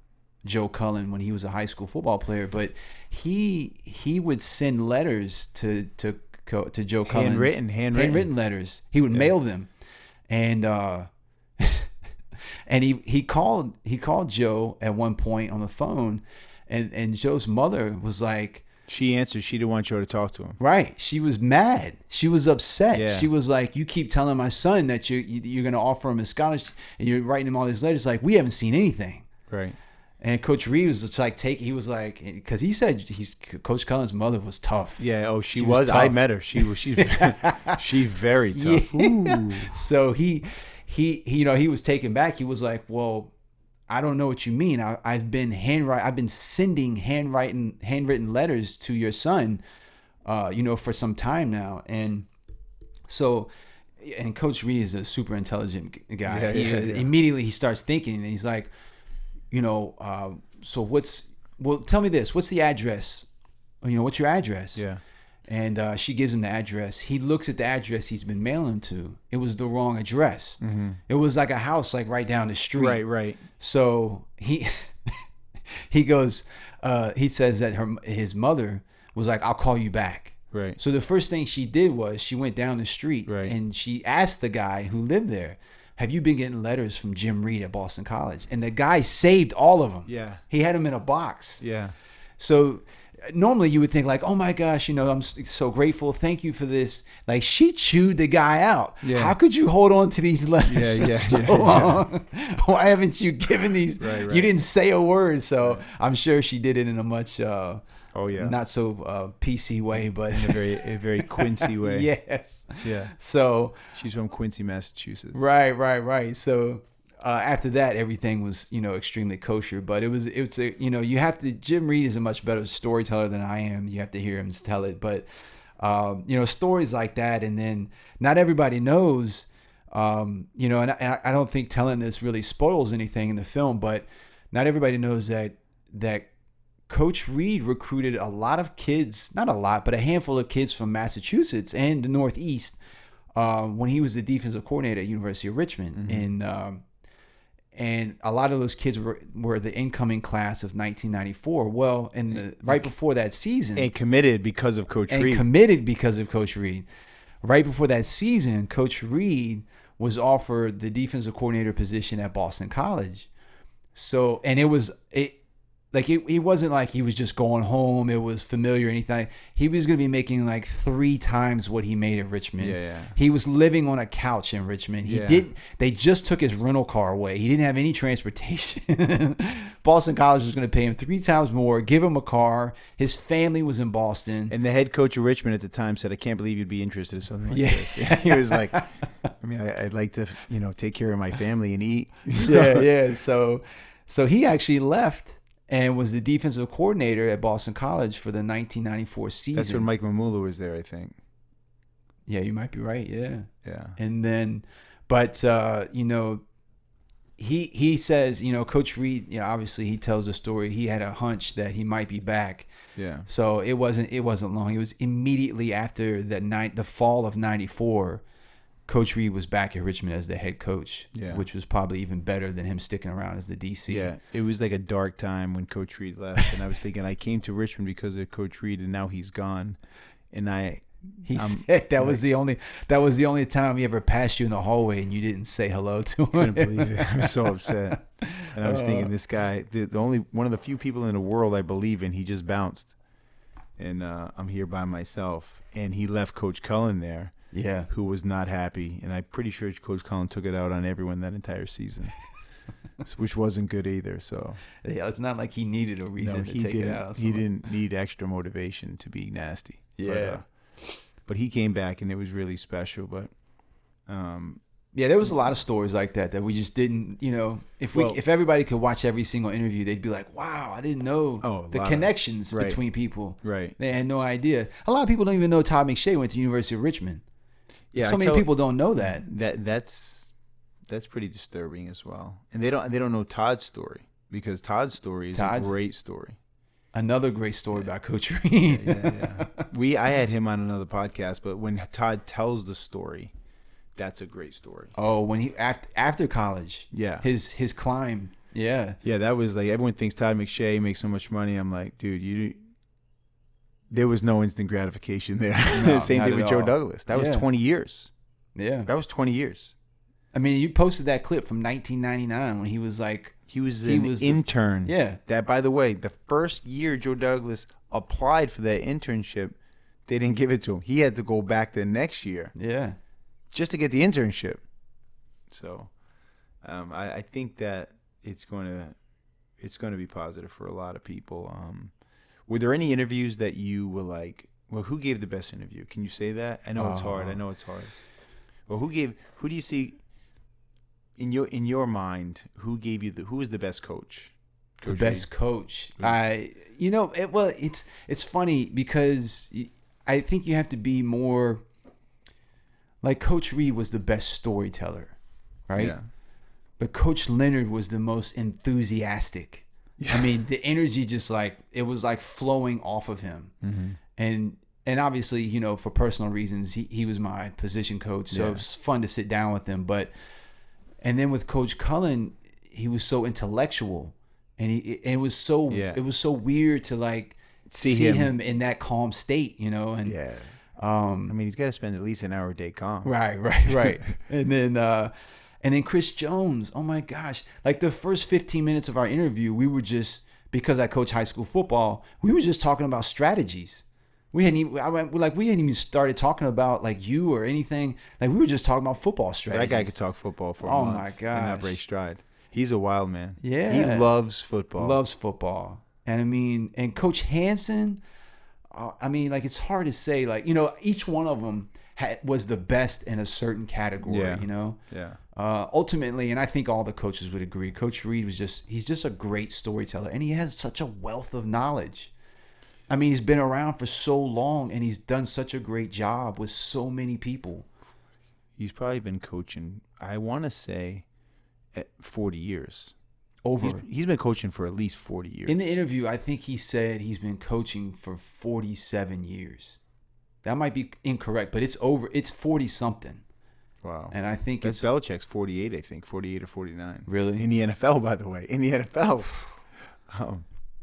Joe Cullen when he was a high school football player. But he would send letters to Joe Cullen, handwritten letters. He would mail them, and and he called Joe at one point on the phone, and Joe's mother was like. She answered. She didn't want Joe to talk to him. Right. She was mad. She was upset. Yeah. She was like, "You keep telling my son that you're going to offer him a scholarship, and you're writing him all these letters. Like, we haven't seen anything." Right. And Coach Reed was just like, he was like, because he said Coach Cullen's mother was tough. Yeah. Oh, she was. I met her. She's very tough. Yeah. So he was taken back. He was like, "Well, I don't know what you mean. I've been sending handwritten letters to your son, for some time now." And so, and Coach Reed is a super intelligent guy. Yeah. Immediately he starts thinking, and he's like, so tell me this. What's the address? What's your address? Yeah. And she gives him the address. He looks at the address he's been mailing to. It was the wrong address. Mm-hmm. It was like a house like right down the street. Right. So he goes. He says that his mother was like, "I'll call you back." Right. So the first thing she did was she went down the street, right, and she asked the guy who lived there, "Have you been getting letters from Jim Reed at Boston College?" And the guy saved all of them. Yeah. He had them in a box. Yeah. So normally you would think like, "Oh my gosh, I'm so grateful. Thank you for this." Like, she chewed the guy out. Yeah. How could you hold on to these letters for so long? Why haven't you given these? Right. You didn't say a word. So right. I'm sure she did it in a much not so PC way, but in a very Quincy way. Yes. Yeah. So she's from Quincy, Massachusetts. Right. So after that, everything was, extremely kosher. But it's you have to. Jim Reed is a much better storyteller than I am. You have to hear him tell it. But stories like that, and then not everybody knows. And I don't think telling this really spoils anything in the film, but not everybody knows that Coach Reed recruited a lot of kids, not a lot, but a handful of kids from Massachusetts and the Northeast when he was the defensive coordinator at University of Richmond. Mm-hmm. And a lot of those kids were the incoming class of 1994. Well, right before that season. And committed because of Coach Reed. Right before that season, Coach Reed was offered the defensive coordinator position at Boston College. So, and it wasn't like he was just going home. It was familiar or anything. He was going to be making like 3 times what he made at Richmond. Yeah. He was living on a couch in Richmond. They just took his rental car away. He didn't have any transportation. Boston College was going to pay him 3 times more, give him a car. His family was in Boston. And the head coach of Richmond at the time said, "I can't believe you'd be interested in something like Yeah. this." He was like, "I mean, I'd like to, take care of my family and eat." Yeah. So he actually left and was the defensive coordinator at Boston College for the 1994 season. That's when Mike Mamula was there, I think. Yeah, you might be right. Yeah. Yeah. And then, but he says, Coach Reed, obviously he tells the story. He had a hunch that he might be back. Yeah. So it wasn't long. It was immediately after the fall of '94. Coach Reed was back at Richmond as the head coach, which was probably even better than him sticking around as the DC. Yeah, it was like a dark time when Coach Reed left, and I was thinking, I came to Richmond because of Coach Reed, and now he's gone, and He said that was the only time he ever passed you in the hallway and you didn't say hello to him. couldn't believe it. I was so upset, and I was thinking, this guy, the only one of the few people in the world I believe in, he just bounced, and I'm here by myself, and he left Coach Cullen there. Yeah, who was not happy, and I'm pretty sure Coach Cullen took it out on everyone that entire season, which wasn't good either. So yeah, it's not like he needed a reason to take it out. He didn't need extra motivation to be nasty. Yeah, but he came back, and it was really special. But yeah, there was a lot of stories like that we just didn't. If everybody could watch every single interview, they'd be like, "Wow, I didn't know the connections between people." Right, they had no idea. A lot of people don't even know Todd McShay went to the University of Richmond. Yeah, so many people don't know that. That's pretty disturbing as well. And they don't know Todd's story, because Todd's story is a great story. Another great story about Coach Reed. Yeah. I had him on another podcast, but when Todd tells the story, that's a great story. Oh, when he after college, his climb, yeah, that was like, everyone thinks Todd McShay makes so much money. I'm like, dude, there was no instant gratification there. No, Same thing with Joe Douglas. That was 20 years. Yeah. That was 20 years. I mean, you posted that clip from 1999 when he was like... He was an intern. That, by the way, the first year Joe Douglas applied for that internship, they didn't give it to him. He had to go back the next year. Yeah. Just to get the internship. So, I think that it's going to be positive for a lot of people. Were there any interviews that you were like, well, who gave the best interview? Can you say that? I know it's hard. Well, who do you see in your mind, who was the best coach? The best coach. It's funny because I think you have to be more like Coach Reed was the best storyteller, right? Yeah. But Coach Leonard was the most enthusiastic. Yeah. I mean, the energy it was like flowing off of him. Mm-hmm. And obviously, for personal reasons, he was my position coach. So it was fun to sit down with him. And then with Coach Cullen, he was so intellectual, and it was so weird to see him in that calm state, and I mean, he's got to spend at least an hour a day calm. Right. And then Chris Jones, oh my gosh. Like the first 15 minutes of our interview, we were just, because I coach high school football, we were just talking about strategies. We hadn't even started talking about like you or anything. Like we were just talking about football strategies. That guy could talk football for a month. My gosh. And not break stride. He's a wild man. Yeah. He loves football. And I mean, and Coach Hansen, it's hard to say, each one of them was the best in a certain category, Yeah. Ultimately, and I think all the coaches would agree, Coach Reed he's just a great storyteller, and he has such a wealth of knowledge. I mean, he's been around for so long, and he's done such a great job with so many people. He's probably been coaching, I want to say, 40 years. He's been coaching for at least 40 years. In the interview, I think he said he's been coaching for 47 years. That might be incorrect, but it's 40 something. Wow. And I think that's Belichick's 48, I think, 48 or 49. Really? In the NFL, by the way. In the NFL.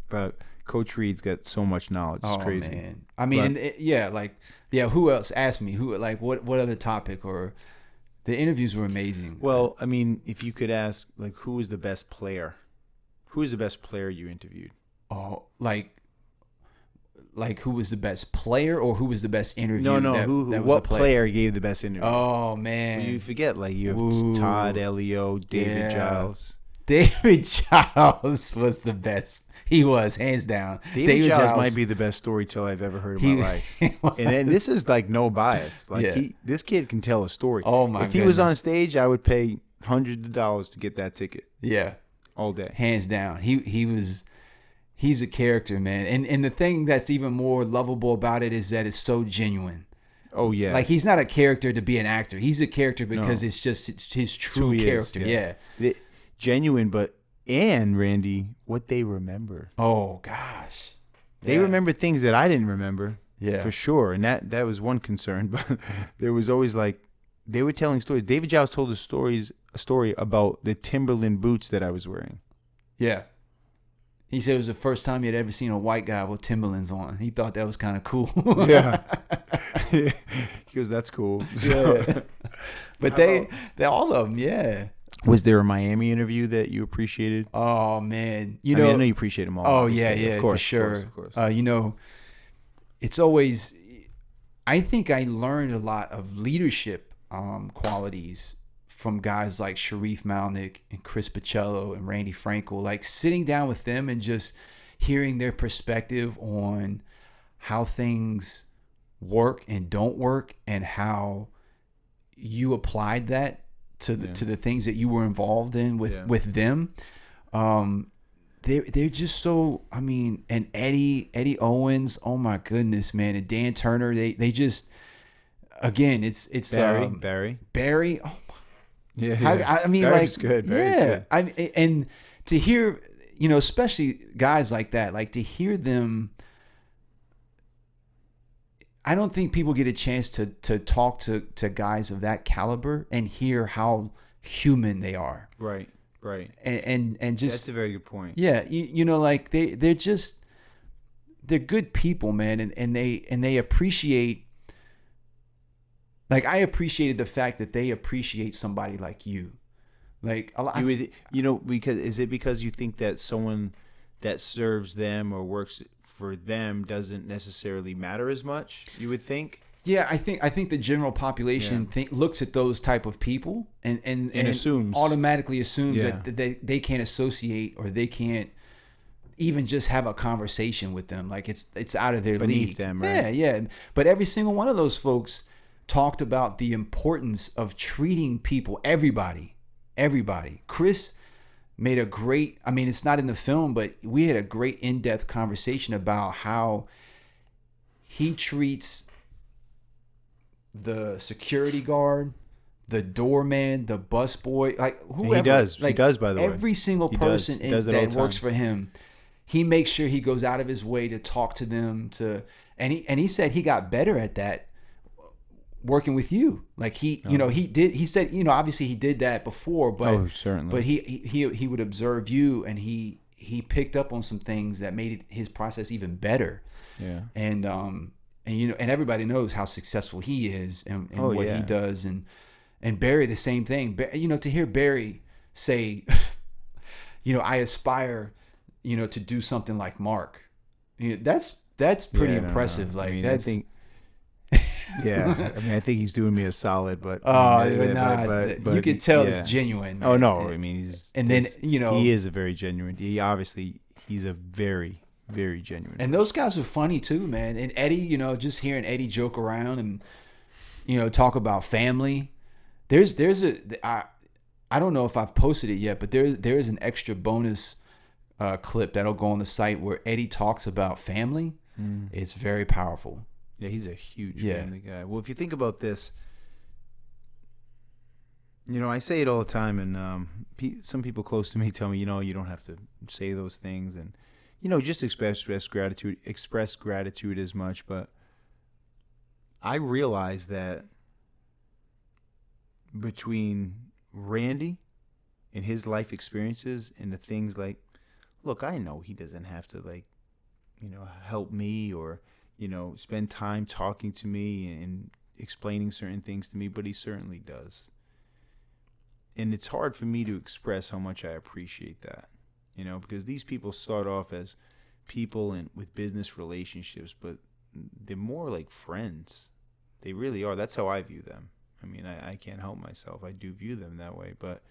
But Coach Reed's got so much knowledge. It's crazy. Man. I mean, who else asked me? What other topic? Or the interviews were amazing. Well, I mean, if you could ask, who was the best player? Who is the best player you interviewed? Oh, like who was the best player, or who was the best interview? No. What player gave the best interview? Oh man, well, you forget you have Todd Elio, David Giles. David Giles was the best. He was, hands down. David Giles might be the best storyteller I've ever heard in my life. And then this is like no bias. Like Yeah. this kid can tell a story. Oh my If he was on goodness. stage, I would pay hundreds of dollars to get that ticket Yeah. all day. Hands down. He's a character, man. And the thing that's even more lovable about it is that it's so genuine. Oh yeah. Like he's not a character to be an actor. He's a character because No. it's his true Who he is, character. Yeah. Genuine, and Randy, what they remember. Oh gosh. They Yeah. remember things that I didn't remember. Yeah. For sure. And that was one concern. But there was always like, they were telling stories. David Giles told a story about the Timberland boots that I was wearing. Yeah. He said it was the first time he had ever seen a white guy with Timberlands on. He thought that was kind of cool. Yeah. He goes, that's cool. So, Yeah. But they all of them, yeah. was there a Miami interview that you appreciated? Oh man, I know you appreciate them all. Oh yeah, obviously. yeah, of course, for sure. Of course. You know, it's always. I think I learned a lot of leadership qualities from guys like Sharif Malnick and Chris Pacello and Randy Frankel. Like sitting down with them and just hearing their perspective on how things work and don't work, and how you applied that to the things that you were involved in with them. They're just so, I mean, and Eddie Owens, oh my goodness, man, and Dan Turner, they just, again, it's Barry. Oh my, Yeah. I mean, Barry's like, good. Barry's yeah, good. and to hear, you know, especially guys like that, like to hear them. I don't think people get a chance to talk to guys of that caliber and hear how human they are. Right. And just, that's a very good point. yeah, you know, like they're good people, man, and they appreciate. Like I appreciated the fact that they appreciate somebody like you. Like a lot, because you think that someone that serves them or works for them doesn't necessarily matter as much, you would think? Yeah, I think the general population looks at those type of people and assumes, automatically assumes that they can't associate, or they can't even just have a conversation with them. Like it's out of their beneath league. them, right? Yeah. But every single one of those folks talked about the importance of treating people, everybody. Chris made a great, I mean, it's not in the film, but we had a great in-depth conversation about how he treats the security guard, the doorman, the busboy, like whoever. He does. Like, he does, by the way. Every single person that works for him, he makes sure he goes out of his way to talk to them. And he said he got better at that working with you. Like he said, you know, obviously he did that before, but certainly. But he would observe you, and he picked up on some things that made his process even better. Yeah. And you know, and everybody knows how successful he is and what he does, and Barry the same thing. You know, to hear Barry say, you know, I aspire, you know, to do something like Mark. You know, that's pretty impressive. Like, I mean, I think. Yeah, I mean, I think he's doing me a solid, but you could tell it's genuine. Man. Oh no, I mean, he is a very genuine. He's a very, very genuine. And those guys are funny too, man. And Eddie, you know, just hearing Eddie joke around and, you know, talk about family. I don't know if I've posted it yet, but there is an extra bonus clip that'll go on the site where Eddie talks about family. It's very powerful. Yeah, he's a huge family guy. Well, if you think about this, you know, I say it all the time, and some people close to me tell me, you know, you don't have to say those things, and you know, just express gratitude as much. But I realize that between Randy and his life experiences and the things like, look, I know he doesn't have to, like, you know, help me or, you know, spend time talking to me and explaining certain things to me, but he certainly does. And it's hard for me to express how much I appreciate that, you know, because these people start off as people and with business relationships, but they're more like friends. They really are. That's how I view them. I mean, I can't help myself. I do view them that way, but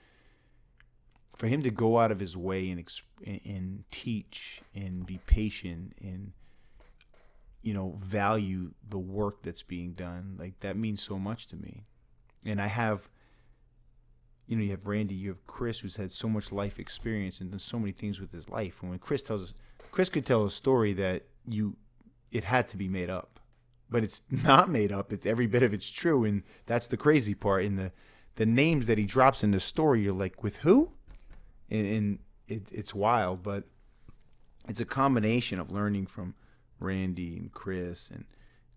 for him to go out of his way and teach and be patient and, you know, value the work that's being done, like, that means so much to me. And I have, you know, you have Randy, you have Chris, who's had so much life experience and done so many things with his life. And when Chris could tell a story that it had to be made up, but it's not made up. It's every bit of it's true. And that's the crazy part. And the names that he drops in the story, you're like, with who? And it's wild, but it's a combination of learning from Randy and Chris and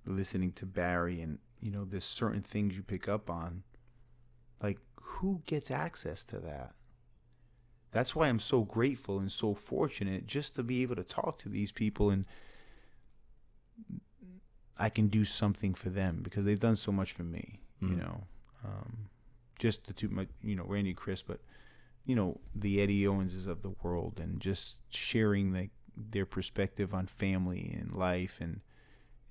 listening to Barry, and, you know, there's certain things you pick up on. Like, who gets access to that? That's why I'm so grateful and so fortunate just to be able to talk to these people, and I can do something for them because they've done so much for me, you know. Just the two, you know, Randy and Chris, but, you know, the Eddie Owenses of the world, and just sharing their perspective on family and life, and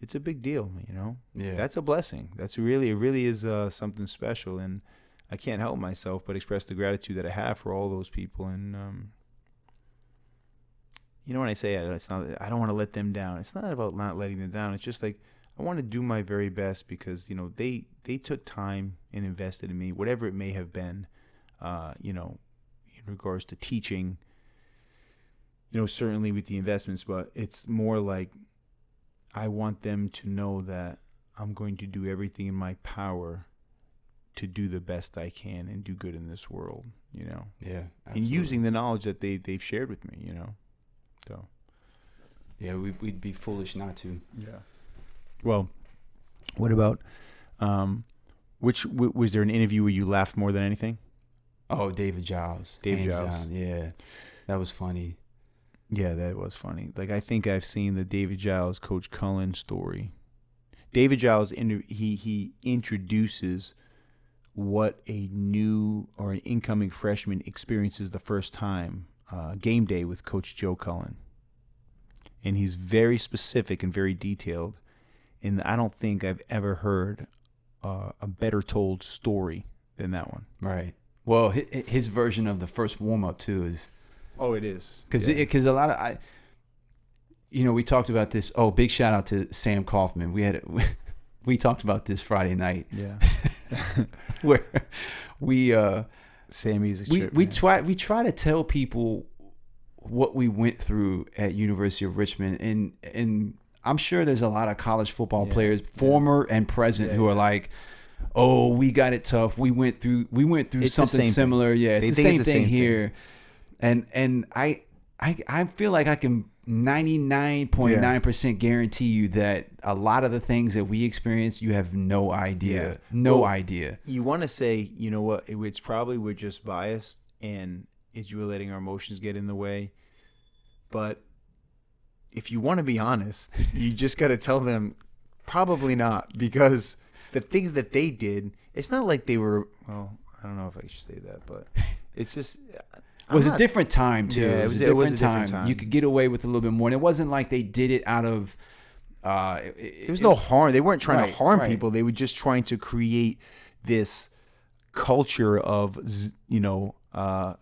it's a big deal, you know. Yeah, that's a blessing. It really is something special, and I can't help myself but express the gratitude that I have for all those people. And you know, when I say it's not, I don't want to let them down. It's not about not letting them down. It's just like, I want to do my very best because, you know, they took time and invested in me, whatever it may have been, you know, in regards to teaching, you know, certainly with the investments, but it's more like I want them to know that I'm going to do everything in my power to do the best I can and do good in this world, you know. Yeah, absolutely. And using the knowledge that they've shared with me, you know. So, yeah, we'd be foolish not to. Yeah. Well, what about was there an interview where you laughed more than anything? Oh, David Giles. David Giles. Yeah, that was funny. Yeah, that was funny. Like, I think I've seen the David Giles, Coach Cullen story. David Giles, he introduces what a new or an incoming freshman experiences the first time, game day with Coach Joe Cullen. And he's very specific and very detailed. And I don't think I've ever heard a better told story than that one. Right. Well, his version of the first warm-up, too, is... Oh, it is. Because a lot of... you know, we talked about this. Oh, big shout-out to Sam Kaufman. We talked about this Friday night. Yeah. Where we... Sammy's a trip, we try to tell people what we went through at University of Richmond, and I'm sure there's a lot of college football players, former and present, who are like, "Oh, we got it tough. We went through it's something similar." Thing. Yeah, it's the same thing here. And I feel like I can 99.9% guarantee you that a lot of the things that we experience, you have no idea. Yeah. No idea. You want to say, you know what, it's probably we're just biased and it's you're letting our emotions get in the way. But if you want to be honest, you just got to tell them probably not, because the things that they did, it's not like they were, well, I don't know if I should say that, but it's just... It was a different time, too. Yeah, it was a different time. You could get away with a little bit more. And it wasn't like they did it out of... there was no harm. They weren't trying to harm right. people. They were just trying to create this culture of, you know,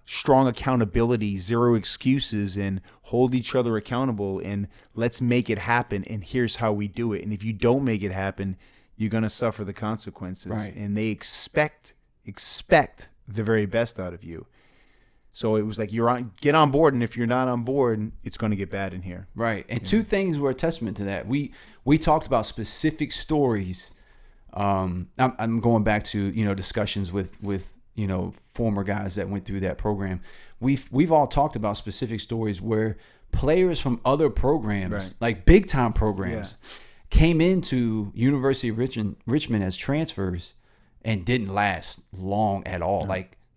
strong accountability, zero excuses, and hold each other accountable, and let's make it happen, and here's how we do it. And if you don't make it happen, you're going to suffer the consequences. Right. And they expect the very best out of you. So it was like, get on board, and if you're not on board, it's going to get bad in here. Right. And two things were a testament to that. We talked about specific stories. I'm going back to, you know, discussions with you know, former guys that went through that program. We've all talked about specific stories where players from other programs, like big time programs, came into University of Richmond as transfers and didn't last long at all.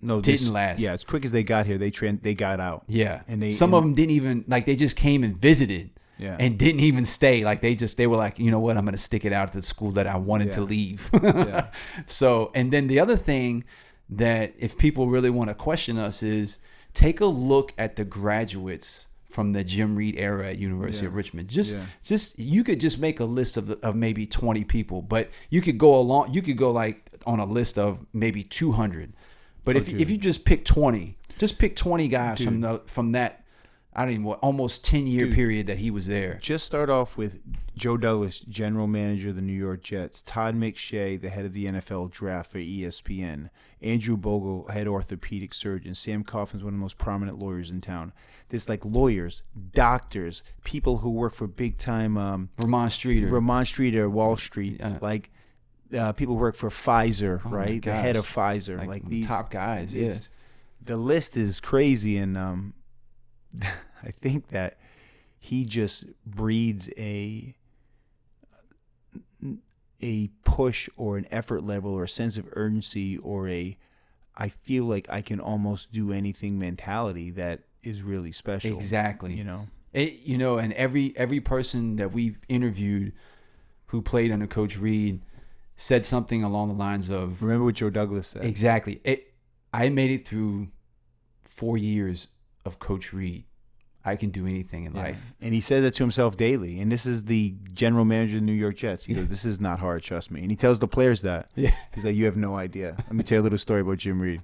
Didn't last. Yeah, as quick as they got here, they got out. Yeah, and some of them didn't even, like, they just came and visited. Yeah. And didn't even stay. Like, they were like, you know what, I'm going to stick it out at the school that I wanted to leave. So, and then the other thing that if people really want to question us is take a look at the graduates from the Jim Reed era at University of Richmond. Just you could just make a list of maybe 20 people, but you could go like on a list of maybe 200. But if you just pick 20, Just pick 20 guys from that, I don't even know, almost 10-year period that he was there. Just start off with Joe Douglas, general manager of the New York Jets, Todd McShay, the head of the NFL draft for ESPN, Andrew Bogle, head orthopedic surgeon, Sam Coffin's one of the most prominent lawyers in town. There's like lawyers, doctors, people who work for big time Vermont Streeter, Wall Street, like people who work for Pfizer, right? The head of Pfizer, like these top guys. Yeah, the list is crazy, and I think that he just breeds a push or an effort level or a sense of urgency or I feel like I can almost do anything mentality that is really special. Exactly. You know, and every person that we've interviewed who played under Coach Reed said something along the lines of, remember what Joe Douglas said. Exactly. I made it through 4 years of Coach Reed. I can do anything in life. And he said that to himself daily. And this is the general manager of the New York Jets. He goes, this is not hard, trust me. And he tells the players that. Yeah. He's like, you have no idea. Let me tell you a little story about Jim Reed.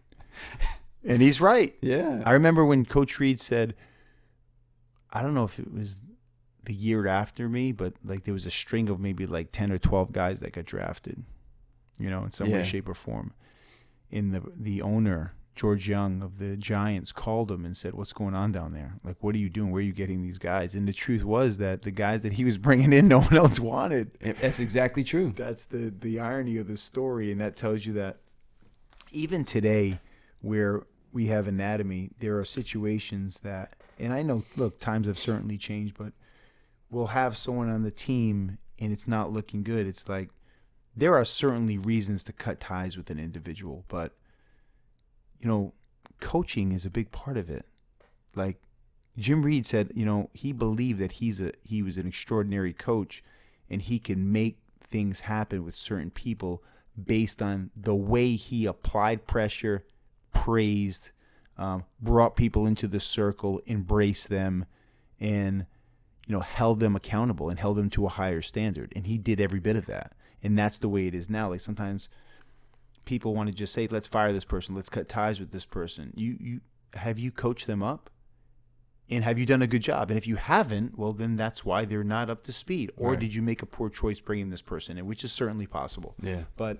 And he's right. Yeah. I remember when Coach Reed said, I don't know if it was the year after me, but like there was a string of maybe like 10 or 12 guys that got drafted, in some way, shape, or form. And the owner, George Young of the Giants, called him and said, what's going on down there? Like, what are you doing? Where are you getting these guys? And the truth was that the guys that he was bringing in, no one else wanted. That's exactly true. That's the irony of the story. And that tells you that even today where we have anatomy, there are situations that, and I know, look, times have certainly changed, but we'll have someone on the team and it's not looking good. It's like there are certainly reasons to cut ties with an individual, but coaching is a big part of it. Like Jim Reed said, he believed that he was an extraordinary coach and he can make things happen with certain people based on the way he applied pressure, praised, brought people into the circle, embraced them, and held them accountable and held them to a higher standard. And he did every bit of that. And that's the way it is now. Like sometimes people want to just say, let's fire this person, let's cut ties with this person. You have you coached them up? And have you done a good job? And if you haven't, well, then that's why they're not up to speed. Or Right. did you make a poor choice bringing this person in, which is certainly possible. Yeah. But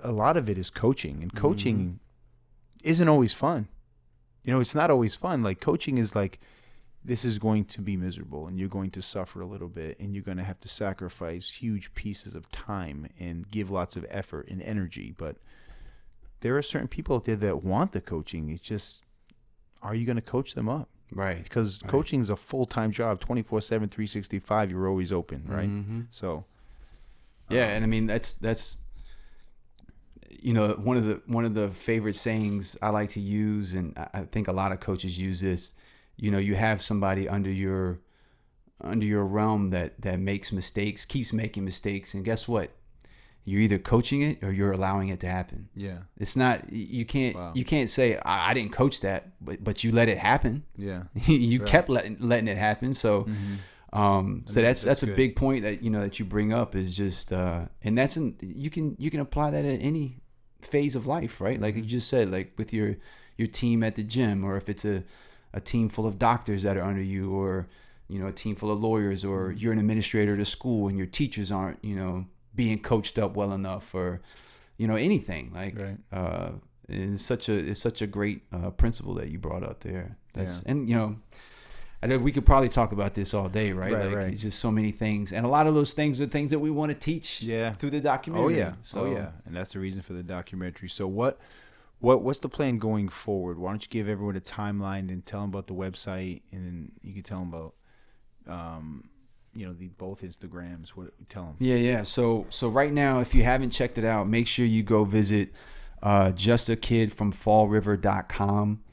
a lot of it is coaching. And coaching isn't always fun. It's not always fun. Like coaching is like, this is going to be miserable and you're going to suffer a little bit and you're going to have to sacrifice huge pieces of time and give lots of effort and energy. But there are certain people out there that want the coaching. It's just, are you going to coach them up? Right. Because coaching is a full-time job, 24/7, 365. You're always open, right? Mm-hmm. So, yeah, and I mean that's one of the favorite sayings I like to use, and I think a lot of coaches use this. You have somebody under your realm that makes mistakes, keeps making mistakes, and guess what? You're either coaching it or you're allowing it to happen. yeah. It's not, you can't say I didn't coach that, but you let it happen. Yeah. You Right. kept letting it happen. So so that's a good. big point that that you bring up is just and that's you can apply that at any phase of life, right? Like you just said, like with your team at the gym, or if it's a team full of doctors that are under you, or a team full of lawyers, or you're an administrator at a school and your teachers aren't being coached up well enough, or anything like Right. it's such a great principle that you brought up there. And I know we could probably talk about this all day, right? Right, like right. It's just so many things, and a lot of those things are things that we want to teach through the documentary. Oh yeah. So And that's the reason for the documentary. So what's the plan going forward? Why don't you give everyone a timeline and tell them about the website, and then you can tell them about both Instagrams. Tell them. Yeah. So right now, if you haven't checked it out, make sure you go visit justakidfromfallriver.com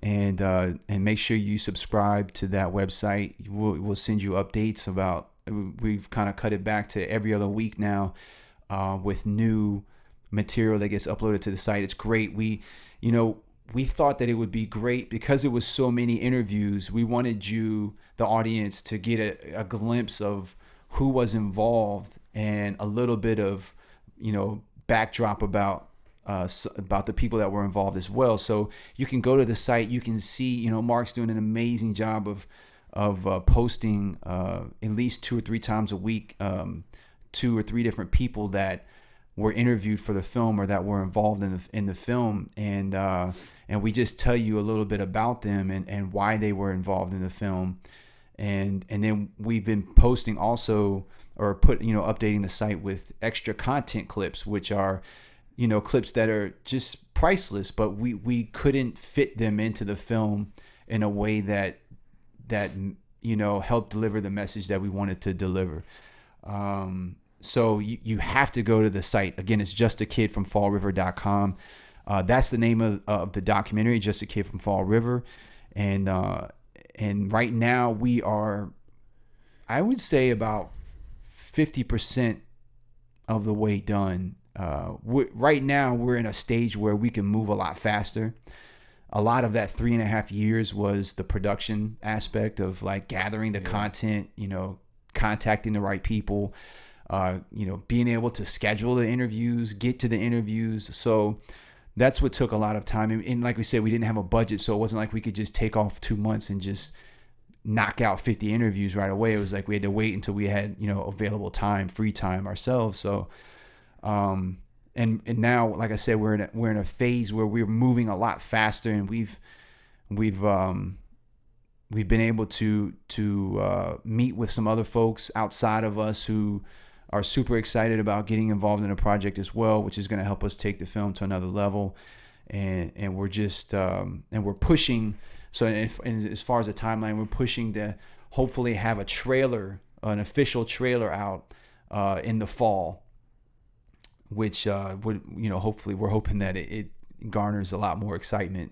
and make sure you subscribe to that website. We'll send you updates about. We've kind of cut it back to every other week now with new material that gets uploaded to the site. It's great. We thought that it would be great because it was so many interviews. We wanted the audience, to get a glimpse of who was involved and a little bit of, backdrop about about the people that were involved as well. So you can go to the site, you can see, you know, Mark's doing an amazing job of posting at least 2 or 3 times a week, 2 or 3 different people that were interviewed for the film or that were involved in the film, and we just tell you a little bit about them and why they were involved in the film, and then we've been posting also, or updating the site with extra content clips, which are, you know, clips that are just priceless, but we couldn't fit them into the film in a way that you know, helped deliver the message that we wanted to deliver. So you have to go to the site. Again, it's justakidfromfallriver.com. That's the name of the documentary, Just a Kid from Fall River. And right now we are, I would say, about 50% of the way done. Right now we're in a stage where we can move a lot faster. A lot of that 3.5 years was the production aspect of like gathering the content, you know, contacting the right people, you know, being able to schedule the interviews, get to the interviews. So that's what took a lot of time. And like we said, we didn't have a budget, so it wasn't like we could just take off 2 months and just knock out 50 interviews right away. It was like we had to wait until we had, you know, available time, free time ourselves. So, and now, like I said, we're in a phase where we're moving a lot faster, and we've been able to meet with some other folks outside of us who are super excited about getting involved in a project as well, which is going to help us take the film to another level. And we're just and we're pushing. So as far as the timeline, we're pushing to hopefully have a trailer, an official trailer out in the fall, which would, you know, hopefully we're hoping that it garners a lot more excitement.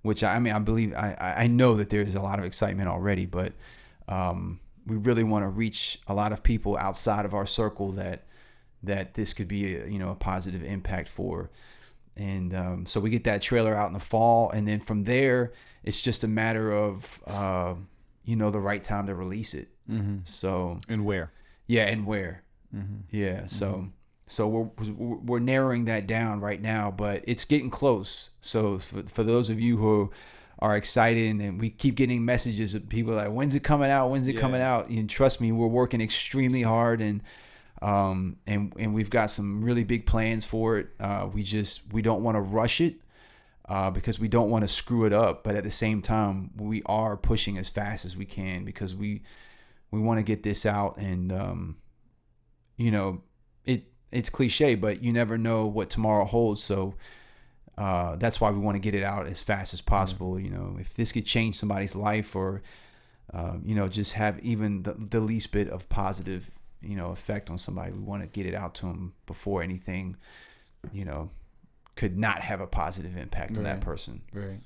Which I mean, I believe, I know that there's a lot of excitement already, but we really want to reach a lot of people outside of our circle that this could be a positive impact for. And so we get that trailer out in the fall, and then from there it's just a matter of the right time to release it. Mm-hmm. So and where? Yeah, and where? Mm-hmm. Yeah. So we're narrowing that down right now, but it's getting close. So for those of you who are excited, and we keep getting messages of people like, when's it coming out? When's it coming out? And trust me, we're working extremely hard, and we've got some really big plans for it. We don't want to rush it because we don't want to screw it up. But at the same time, we are pushing as fast as we can because we want to get this out. And it's cliche, but you never know what tomorrow holds. So that's why we want to get it out as fast as possible. Mm-hmm. If this could change somebody's life, or just have even the least bit of positive effect on somebody, we want to get it out to them before anything could not have a positive impact on that person. Right.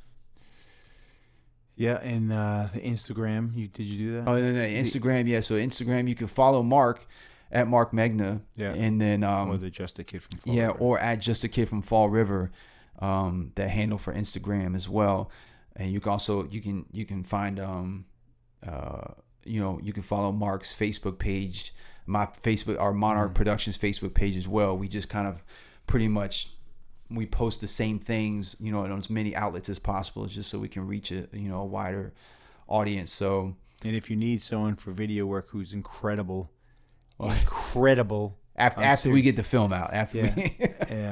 Yeah. And the Instagram, did you do that? Oh, no, Instagram. Yeah. So Instagram, you can follow Mark at Mark Megna. Yeah. And then or the Just a Kid from Fall River. Or at Just a Kid from Fall River, that handle for Instagram as well. And you can also you can find you can follow Mark's Facebook page, my Facebook, our Monarch Productions Facebook page as well. We just kind of pretty much we post the same things, on as many outlets as possible, just so we can reach a wider audience. So, and if you need someone for video work who's incredible. After we get the film out,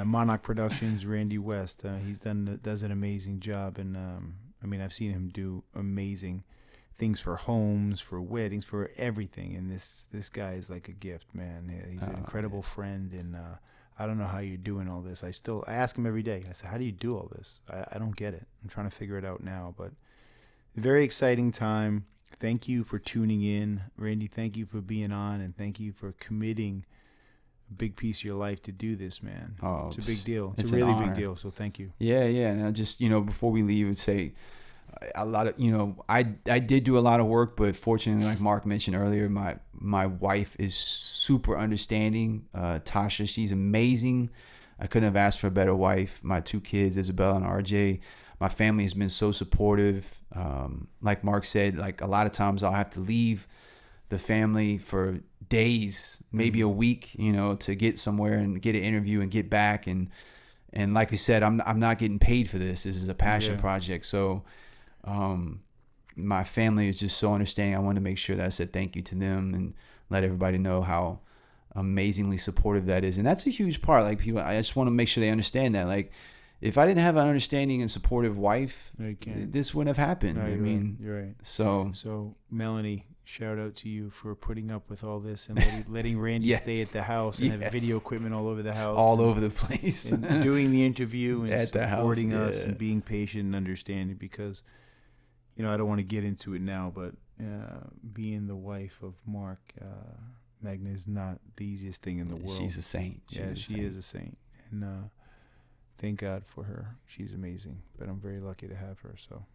Monarch Productions, Randy West, does an amazing job, and I've seen him do amazing things for homes, for weddings, for everything. And this guy is like a gift, man. He's an incredible friend, and I don't know how you're doing all this. I ask him every day. I say, how do you do all this? I don't get it. I'm trying to figure it out now, but very exciting time. Thank you for tuning in, Randy. Thank you for being on, and thank you for committing a big piece of your life to do this, man. Oh, it's a big deal. It's a really big deal. So thank you. Yeah. And I just, before we leave, I'd say a lot of, I did do a lot of work, but fortunately, like Mark mentioned earlier, my wife is super understanding. Tasha, she's amazing. I couldn't have asked for a better wife. My 2 kids, Isabel and RJ. My family has been so supportive. Like Mark said, like a lot of times I'll have to leave the family for days, maybe a week, to get somewhere and get an interview and get back. And And like we said, I'm not getting paid for this. This is a passion Yeah. project. So, my family is just so understanding. I want to make sure that I said thank you to them and let everybody know how amazingly supportive that is. And that's a huge part. Like people, I just want to make sure they understand that. Like, if I didn't have an understanding and supportive wife, No, you can't. this wouldn't have happened. No, I you're mean, right. You're right. so So Melanie, shout out to you for putting up with all this and letting Randy Yes. stay at the house and Yes. have video equipment all over the house, all and, over the place. and doing the interview and At the house, supporting us yeah. and being patient and understanding. Because, you know, I don't want to get into it now, but being the wife of Mark, Megna is not the easiest thing in the world. She's a saint. She is a saint, and thank God for her. She's amazing, but I'm very lucky to have her. So,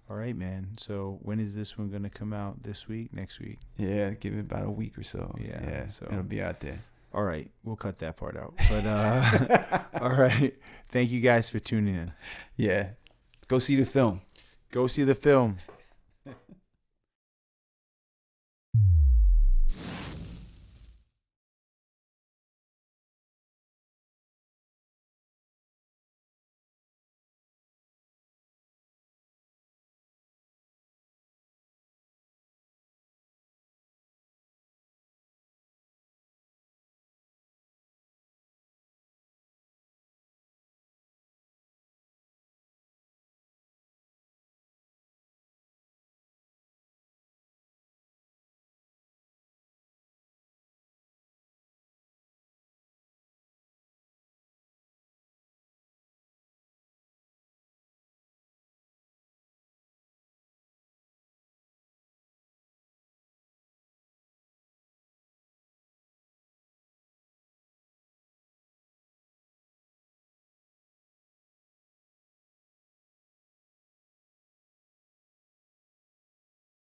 all right, man. So when is this one going to come out? This week? Next week? Yeah, give it about a week or so. Yeah, So so- it'll be out there. All right, we'll cut that part out. But all right, thank you guys for tuning in. Yeah. Go see the film. Go see the film.